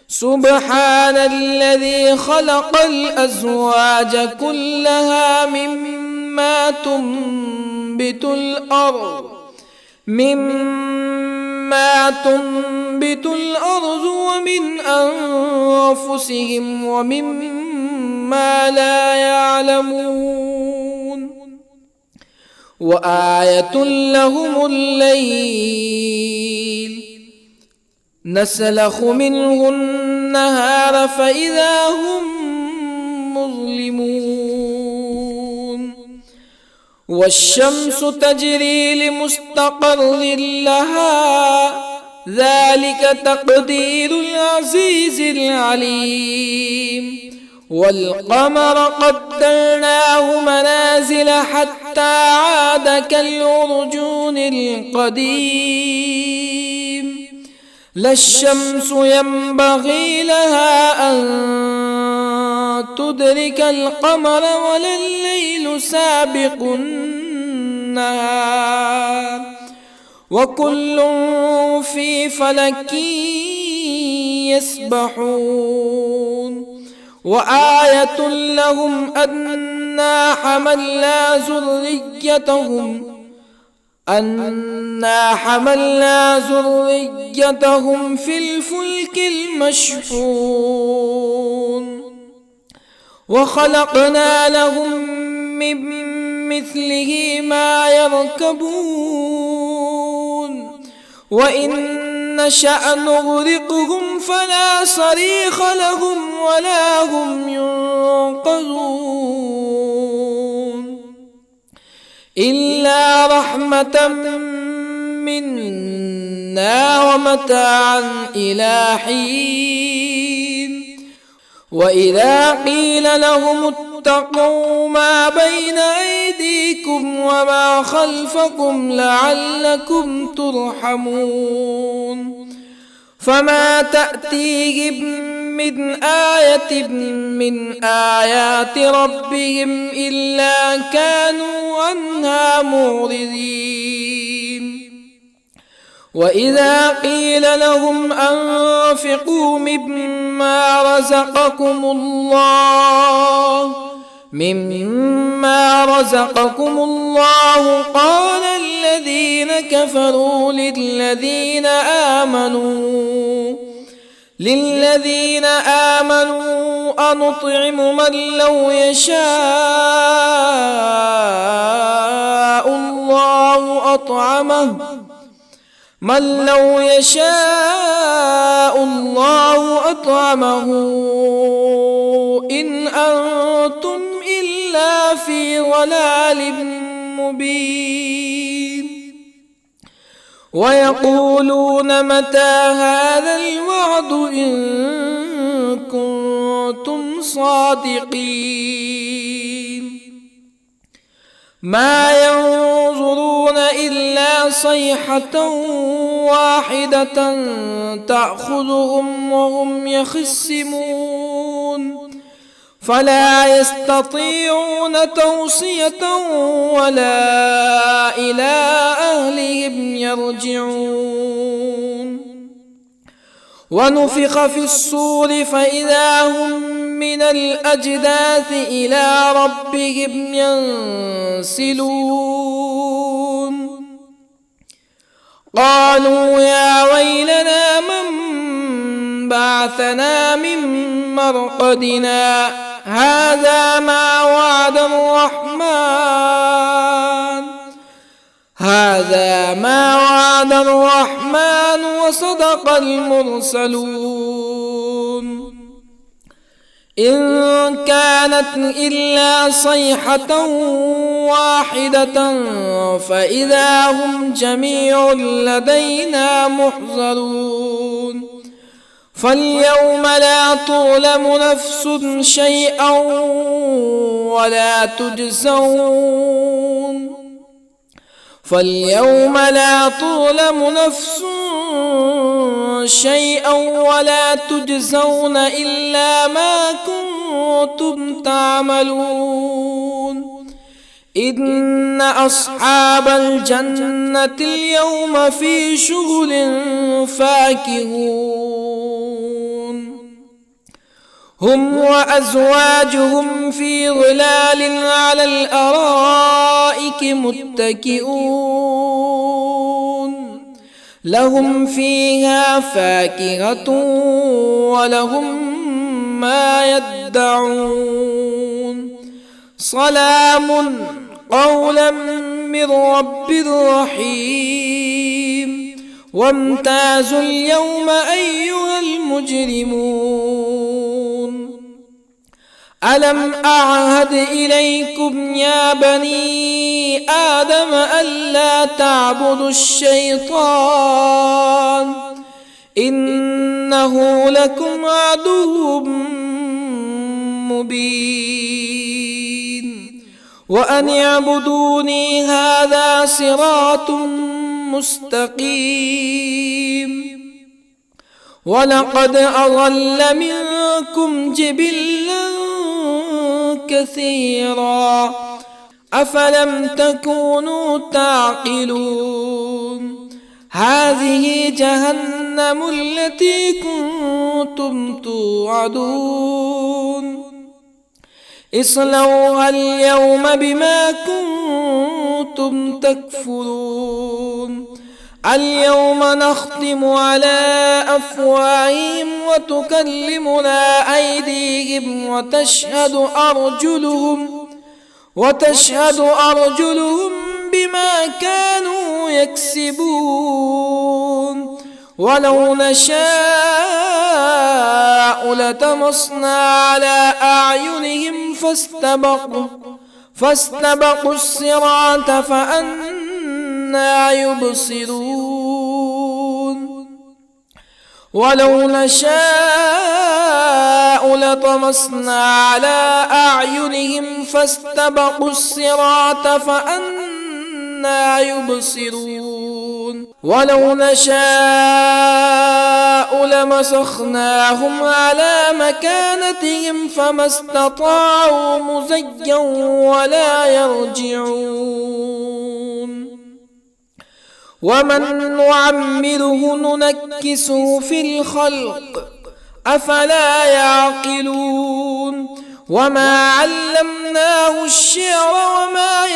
Speaker 1: سبحان الذي خلق الأزواج كلها مما تنبت الأرض ومن أنفسهم ومما لا يعلمون وآية لهم الليل نسلخ منه النهار فإذا هم مظلمون والشمس تجري لمستقر لها ذلك تقدير العزيز العليم والقمر قدرناه منازل حتى عاد كالعرجون القديم لا الشمس ينبغي لها أن تدرك القمر ولا الليل سابق النهار وكل في فلك يسبحون وآية لهم أنا حملنا ذريتهم في الفلك المشحون وخلقنا لهم من مثله ما يركبون وإن نشأ نغرقهم فلا صريخ لهم ولا هم ينقذون إلا رحمة منا ومتاعا إلى حين وإذا قيل لهم اتقوا ما بين أيديكم وما خلفكم لعلكم ترحمون فما تأتيهم من آية من آيات ربهم إلا كانوا عنها معرضين وإذا قيل لهم أنفقوا مما رزقكم الله قال الذين كفروا للذين آمنوا أنطعم من لو يشاء الله أطعمه إن أنتم إلا في ضلال مبين ويقولون متى هذا الوعد إن كنتم صادقين ما ينظرون إلا صيحة واحدة تأخذهم وهم يخصمون فلا يستطيعون توصية ولا إلى أهلهم يرجعون ونفخ في الصور فإذا هم من الأجداث إلى ربهم ينسلون قالوا يا ويلنا من بعثنا من مرقدنا هذا ما وعد الرحمن وصدق المرسلون إن كانت إلا صيحة واحدة فإذا هم جميع لدينا محضرون فاليوم لا تظلم نفس شيئا ولا تجزون إلا ما كنتم تعملون إن أصحاب الجنة اليوم في شغل فاكهون هم وأزواجهم في ظلال على الأرائك متكئون لهم فيها فاكهة ولهم ما يدعون سلام قولا من رب رحيم وامتازوا اليوم أيها المجرمون ألم أعهد إليكم يا بني آدم ألا تعبدوا الشيطان إنه لكم عدو مبين وأن اعبدوني هذا صراط مستقيم ولقد أضل منكم جبلا كثيرا أفلم تكونوا تعقلون هذه جهنم التي كنتم توعدون اصلوها اليوم بما كنتم تكفرون اليوم نختم على أفواههم وتكلمنا أيديهم وتشهد أرجلهم بما كانوا يكسبون ولو نشاء لطمسنا على أعينهم فاستبقوا الصراط فأنى يبصرون ولو نشاء لطمسنا على أعينهم فاستبقوا الصراط فأنى يبصرون ولو نشاء لمسخناهم على مكانتهم فما استطاعوا مزيا ولا يرجعون ومن نعمره ننكسه في الخلق أفلا يعقلون وما علمناه الشعر وما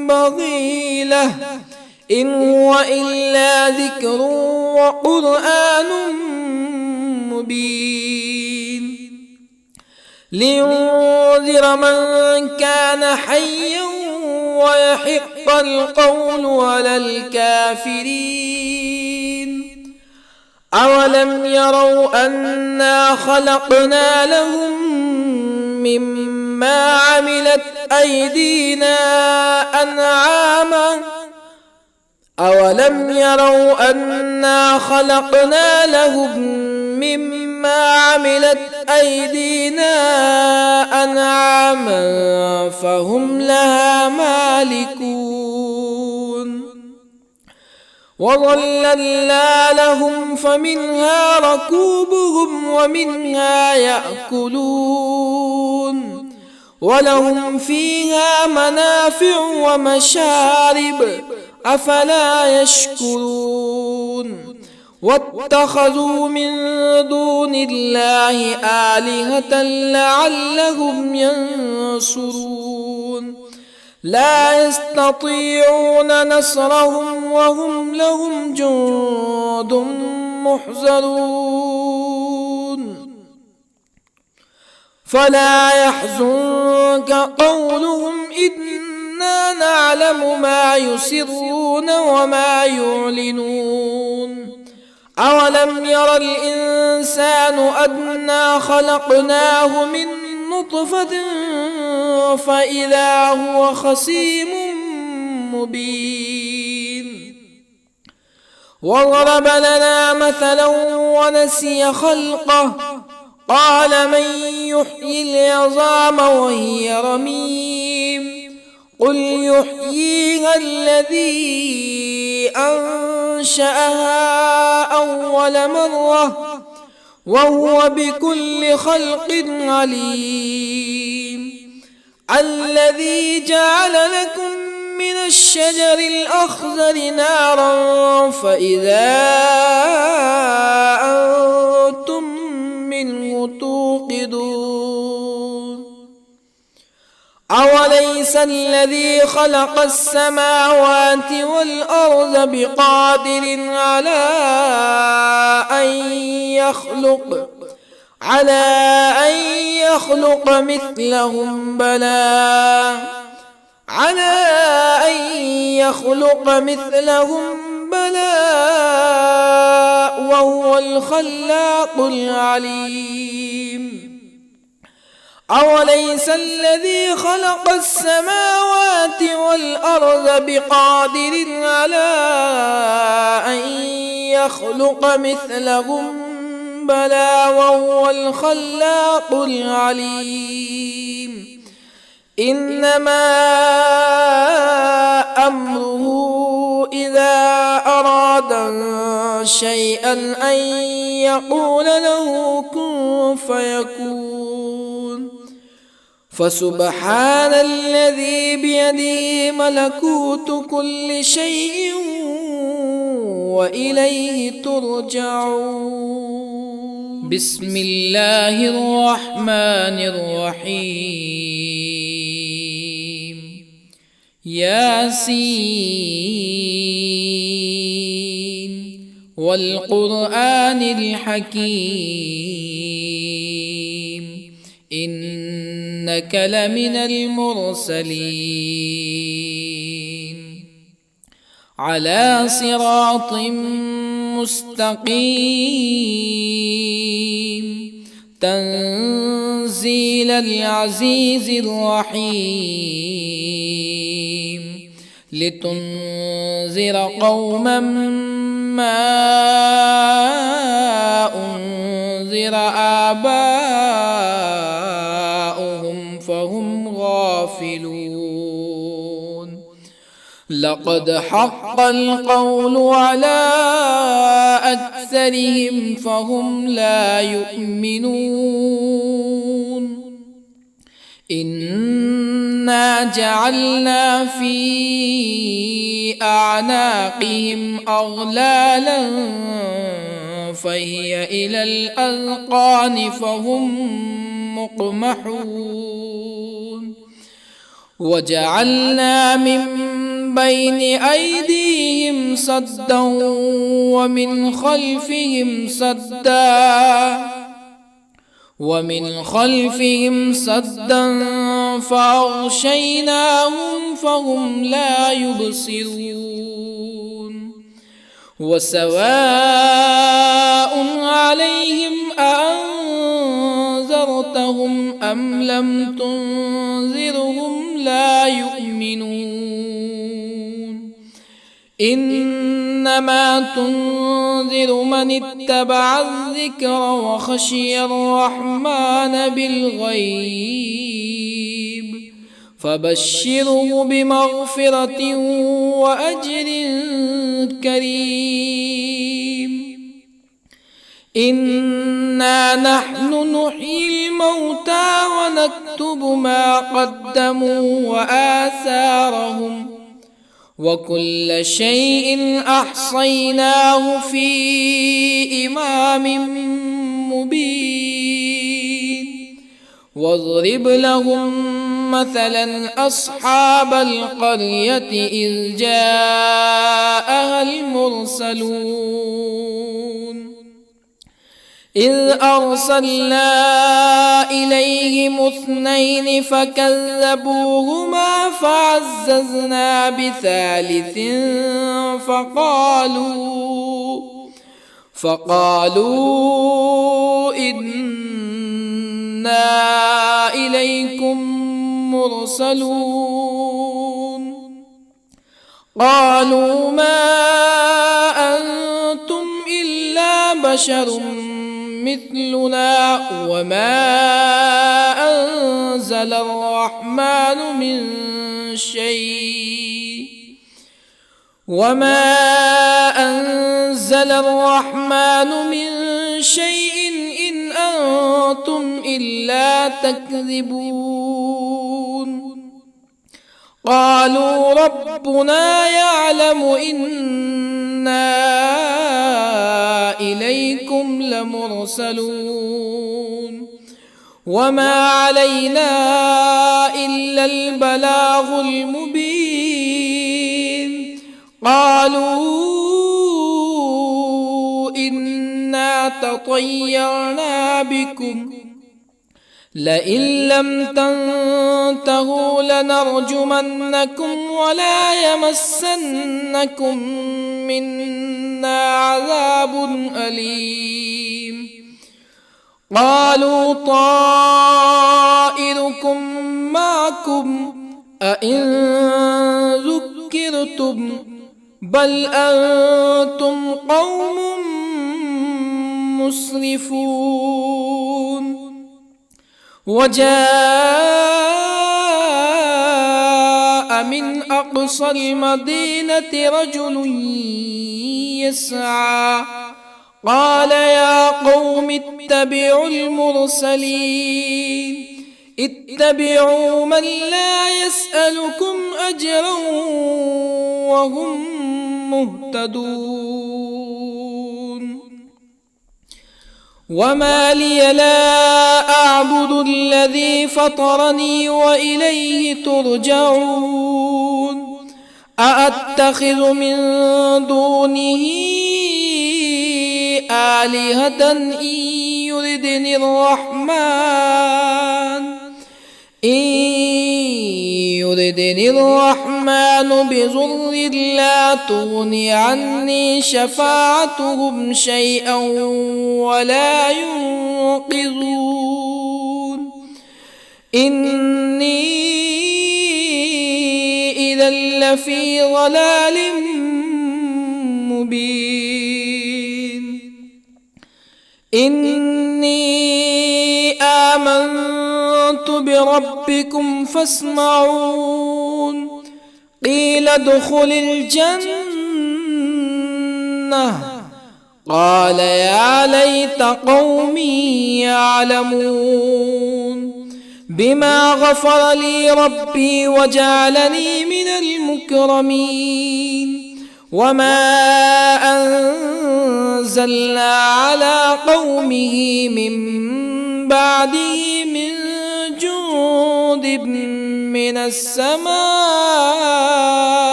Speaker 1: ينبغي له إن هو إلا ذكر وقرآن مبين لينذر من كان حيا ويحق القول على الكافرين أولم يروا أنا خلقنا لهم مما عملت أيدينا أنعاما أولم يروا أنا خلقنا لهم مما عملت أيدينا أنعاما فهم لها مالكون وظللنا لهم فمنها ركوبهم ومنها يأكلون ولهم فيها منافع ومشارب أفلا يشكرون واتخذوا من دون الله آلهة لعلهم ينصرون لا يستطيعون نصرهم وهم لهم جند محضرون فلا يحزنك قولهم إنا نعلم ما يسرون وما يعلنون أولم ير الإنسان أنا خلقناه من نطفة فإذا هو خصيم مبين وضرب لنا مثلا ونسي خلقه قال من يحيي العظام وهي رميم قل يحييها الذي أنشأها أول مرة وهو بكل خلق عليم الذي جعل لكم من الشجر الأخضر نارا فإذا أنتم منه توقدون أوليس الذي خلق السماوات والأرض بقادر على أن يخلق مثلهم بلى وهو الخلاق العليم أوليس الذي خلق السماوات والأرض بقادر على أن يخلق مثلهم بلى وهو الخلاق العليم إنما أمره إذا أراد شيئا أن يقول له كن فيكون فسبحان الذي بيده ملكوت كل شيء وإليه ترجعون. بسم الله الرحمن الرحيم. ياسين والقرآن الحكيم إنك لمن المرسلين على صراط مستقيم تنزيل العزيز الرحيم لتنذر قوما ما أنذر آباؤهم فهم غافلون لقد حق القول على أكثرهم فهم لا يؤمنون إنا جعلنا في أعناقهم أغلالا فهي إلى الأذقان فهم مقمحون وجعلنا من بين أيديهم سدا ومن خلفهم سدا فأغشيناهم فهم لا يبصرون وسواء عليهم أأنذرتهم أم لم تنذرهم لا يؤمنون إنما تنذر من اتبع الذكر وخشي الرحمن بالغيب فبشره بمغفرة وأجر كريم إنا نحن نحيي الموتى ونكتب ما قدموا وآثارهم وكل شيء أحصيناه في إمام مبين واضرب لهم مثلا أصحاب القرية إذ جاءها المرسلون إذ أرسلنا إليهم اثنين فكذبوهما فعززنا بثالث فقالوا إنا إليكم مرسلون قالوا ما أنتم إلا بشر مثلنا وما أنزل الرحمن من شيء إن أنتم إلا تكذبون قالوا ربنا يعلم إنا إليكم لمرسلون وما علينا إلا البلاغ المبين قالوا إنا تطيرنا بكم لئن لم تنتهوا لنرجمنكم ولا يمسنكم منا عذاب أليم قالوا طائركم أئن ذكرتم بل أنتم قوم مسرفون. وجاء من أقصى المدينة رجل يسعى قال يا قوم اتبعوا المرسلين اتبعوا من لا يسألكم أجرا وهم مهتدون. وما لي لا أعبد الذي فطرني وإليه ترجعون. أأتخذ من دونه آلهة إن يردني الرحمن بضر لا تغني عني شفاعتهم شيئا ولا ينقذون. إني إذا لفي ضلال مبين. إني آمنت بربكم فاسمعون. قيل ادخل الجنة قال يا ليت قومي يعلمون. بما غفر لي ربي وجعلني من المكرمين. وما أنزلنا على قومه من بعده من جند من السماء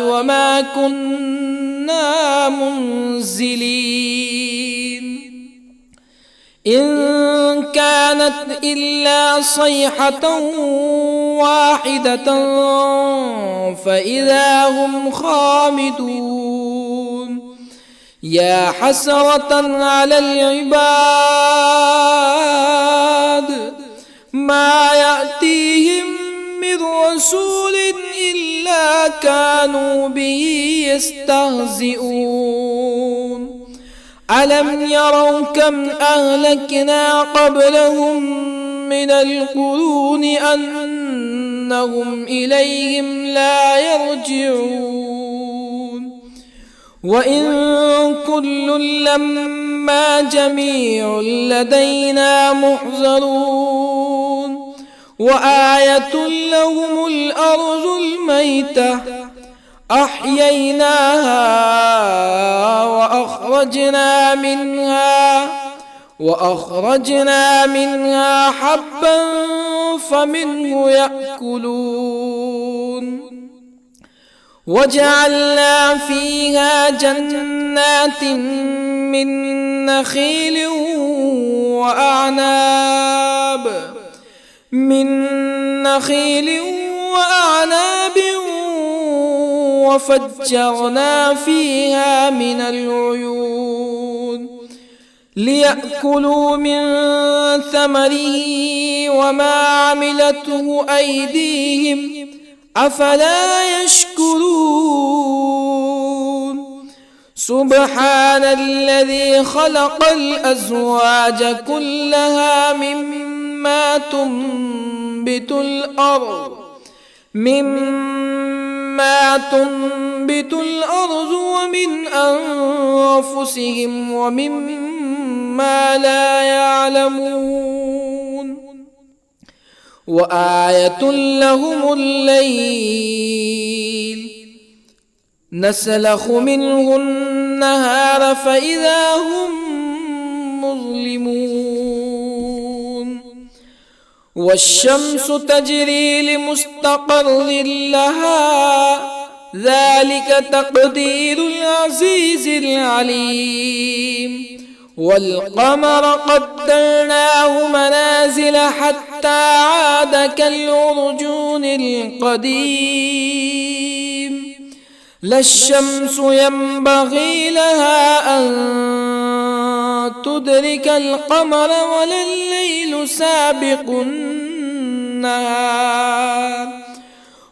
Speaker 1: وما كنا منزلين. إن كانت إلا صيحة واحدة فإذا هم خامدون. يا حسرة على العباد ما يأتيهم من رسول إلا كانوا به يستهزئون. ألم يروا كم أهلكنا قبلهم من القرون أنهم إليهم لا يرجعون. وإن كل لما جميع لدينا محضرون. وآية لهم الأرض الميتة أحييناها وأخرجنا منها حبا فمنه يأكلون. وجعلنا فيها جنات من نخيل وأعناب وفجرنا فيها من العيون ليأكلوا من ثمره وما عملته أيديهم أفلا يشكرون. سبحان الذي خلق الأزواج كلها مما تنبت الأرض ومن أنفسهم ومما لا يعلمون. وآية لهم الليل نسلخ منه النهار فإذا هم مظلمون. والشمس تجري لمستقر لها ذلك تقدير العزيز العليم. والقمر قدرناه منازل حتى عاد كالعرجون القديم. لا الشمس ينبغي لها أن تدرك القمر ولا الليل سابق النهار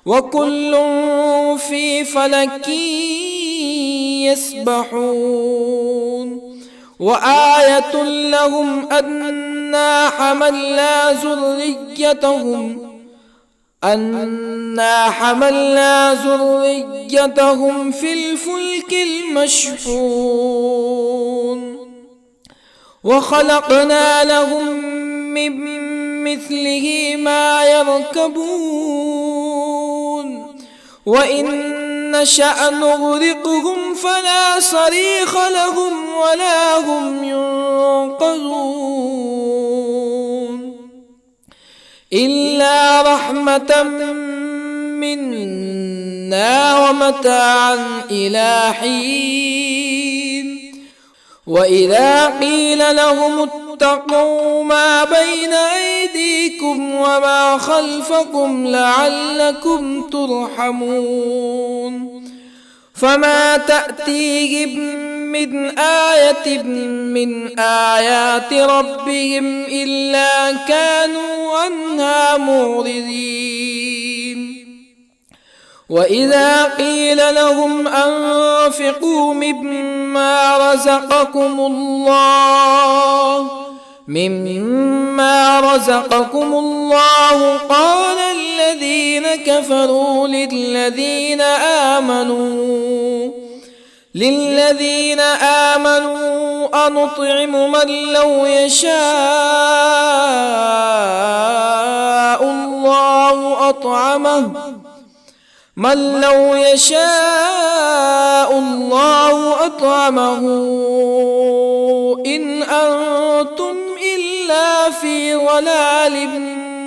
Speaker 1: وكل في فلك يسبحون وآية لهم أنا حملنا ذريتهم في الفلك المشحون وخلقنا لهم من مثله ما يركبون وإن نشأ نغرقهم فلا صريخ لهم ولا هم ينقذون إلا رحمة منا ومتاعا إلى حين وإذا قيل لهم اتقوا ما بين أيديكم وما خلفكم لعلكم ترحمون فما تأتيهم من آية من آيات ربهم إلا كانوا عنها معرضين وإذا قيل لهم أنفقوا مما رزقكم الله قال الذين كفروا للذين آمنوا أنطعم من لو يشاء الله أطعمه إن أنتم إلا في ضلال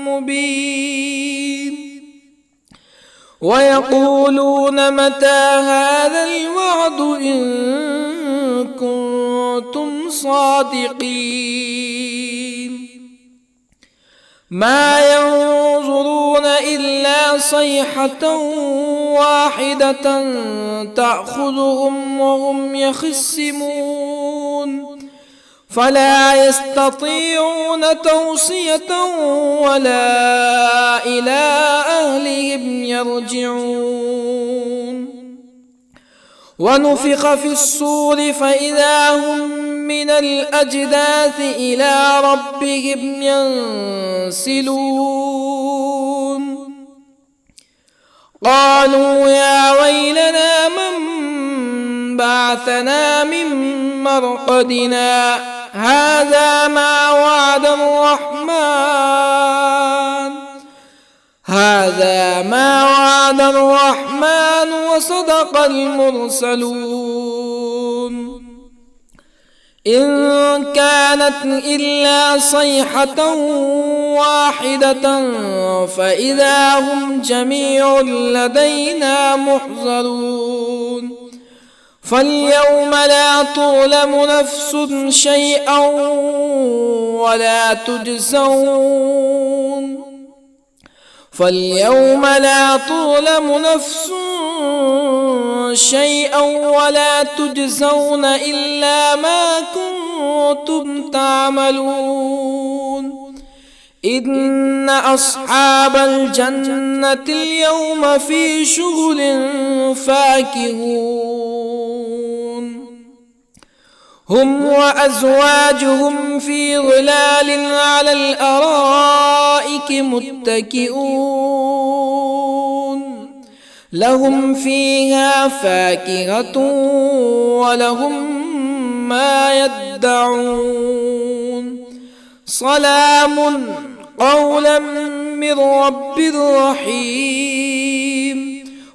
Speaker 1: مبين ويقولون متى هذا الوعد إن كنتم صادقين ما ينظرون إلا صيحة واحدة تأخذهم وهم يخصمون فلا يستطيعون توصية ولا إلى أهلهم يرجعون ونفخ في الصور فإذا هم من الأجداث إلى ربهم ينسلون قالوا يا ويلنا من بعثنا من مرقدنا هذا ما وعد الرحمن وصدق المرسلون إن كانت إلا صيحة واحدة فإذا هم جميع لدينا محضرون فاليوم لا تظلم نفس شيئا ولا تجزون إلا ما كنتم تعملون إن أصحاب الجنة اليوم في شغل فاكهون هم وأزواجهم في ظلال على الأرائك متكئون لهم فيها فاكهة ولهم ما يدعون سلام قولا من رب رحيم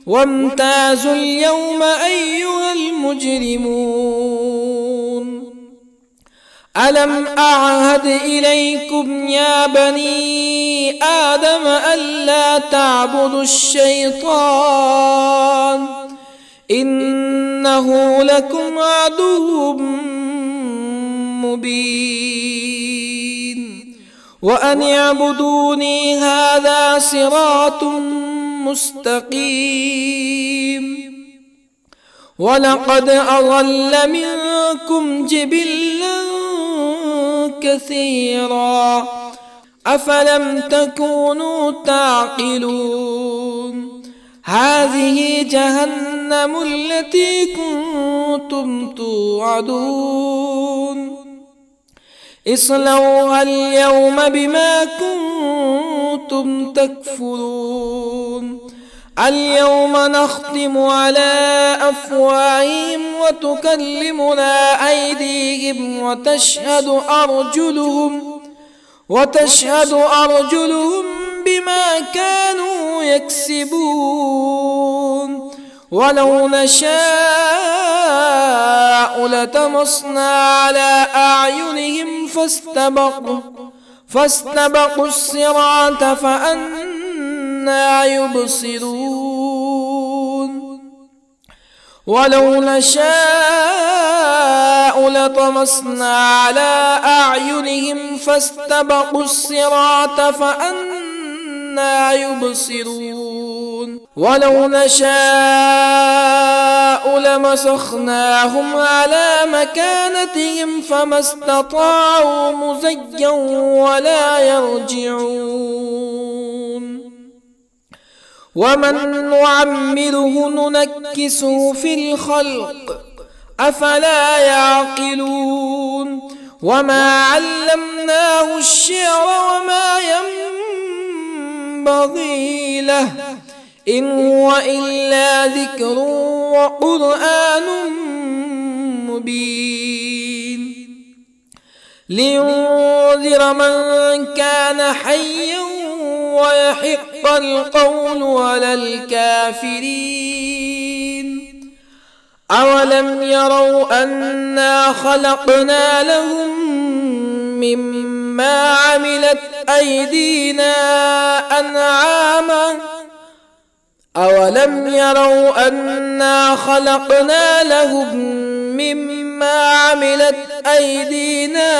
Speaker 1: وامتازوا اليوم أيها المجرمون ألم أعهد إليكم يا بني آدم ألا تعبدوا الشيطان إنه لكم عدو مبين وأن اعبدوني هذا صراط مستقيم ولقد أضل منكم جبلا كثيرا أفلم تكونوا تعقلون هذه جهنم التي كنتم توعدون اصلوها اليوم بما كنتم تكفرون اليوم نختم على أفواههم وتكلمنا أيديهم وتشهد أرجلهم بما كانوا يكسبون ولو نشاء لطمسنا على أعينهم فاستبقوا الصراط فأنى يبصرون ولو نشاء لطمسنا على أعينهم فاستبقوا الصراط فأنى يبصرون ولو نشاء لمسخناهم على مكانتهم فما استطاعوا مزيا ولا يرجعون ومن نعمره ننكسه في الخلق أفلا يعقلون وما علمناه الشعر وما ينبغي له إن هو إلا ذكر وقرآن مبين لينذر من كان حيا ويحق القول على الكافرين أولم يروا أنا خلقنا لهم مما عملت أيدينا أنعاما أولم يروا أنا خلقنا لهم مما عملت أيدينا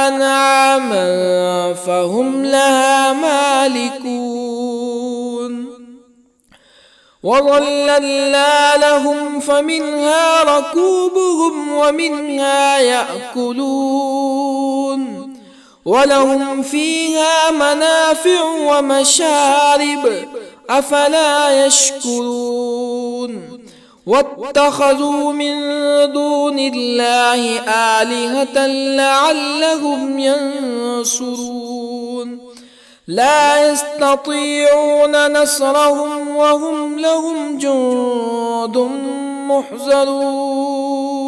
Speaker 1: أنعاما فهم لها مالكون وظللنا لهم فمنها ركوبهم ومنها يأكلون ولهم فيها منافع ومشارب أفلا يشكرون واتخذوا من دون الله آلهة لعلهم ينصرون لا يستطيعون نصرهم وهم لهم جند محضرون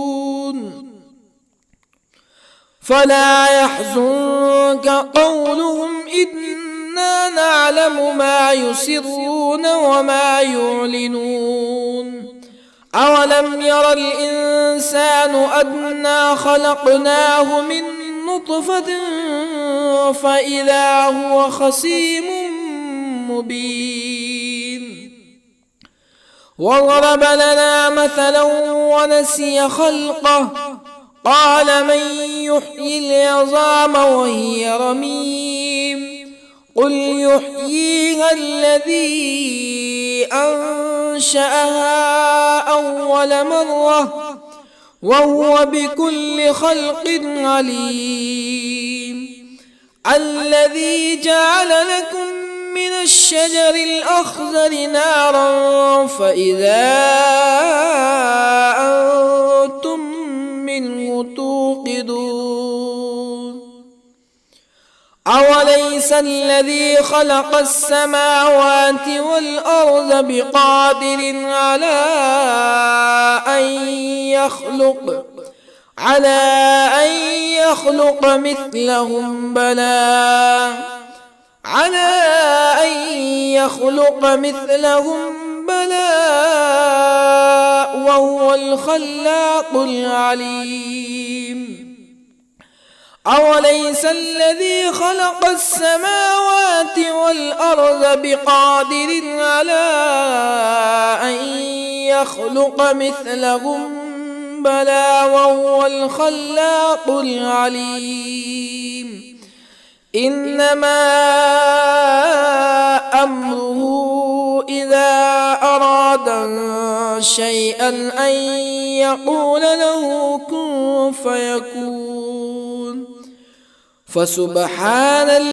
Speaker 1: فلا يحزنك قولهم إنا نعلم ما يسرون وما يعلنون أولم ير الإنسان أنا خلقناه من نطفة فإذا هو خصيم مبين وضرب لنا مثلا ونسي خلقه قال من يحيي العظام وهي رميم قل يحييها الذي أنشأها أول مرة وهو بكل خلق عليم الذي جعل لكم من الشجر الأخضر نارا فإذا أنتم منه توقدون أوليس الذي خلق السماوات والأرض بقادر على أن يخلق مثلهم بلى وهو الخلاق العليم أوليس الذي خلق السماوات والأرض بقادر على أن يخلق مثلهم بلى وهو الخلاق العليم إنما أمره إذا أراد شيئا أن يقول له كن فيكون فسبحان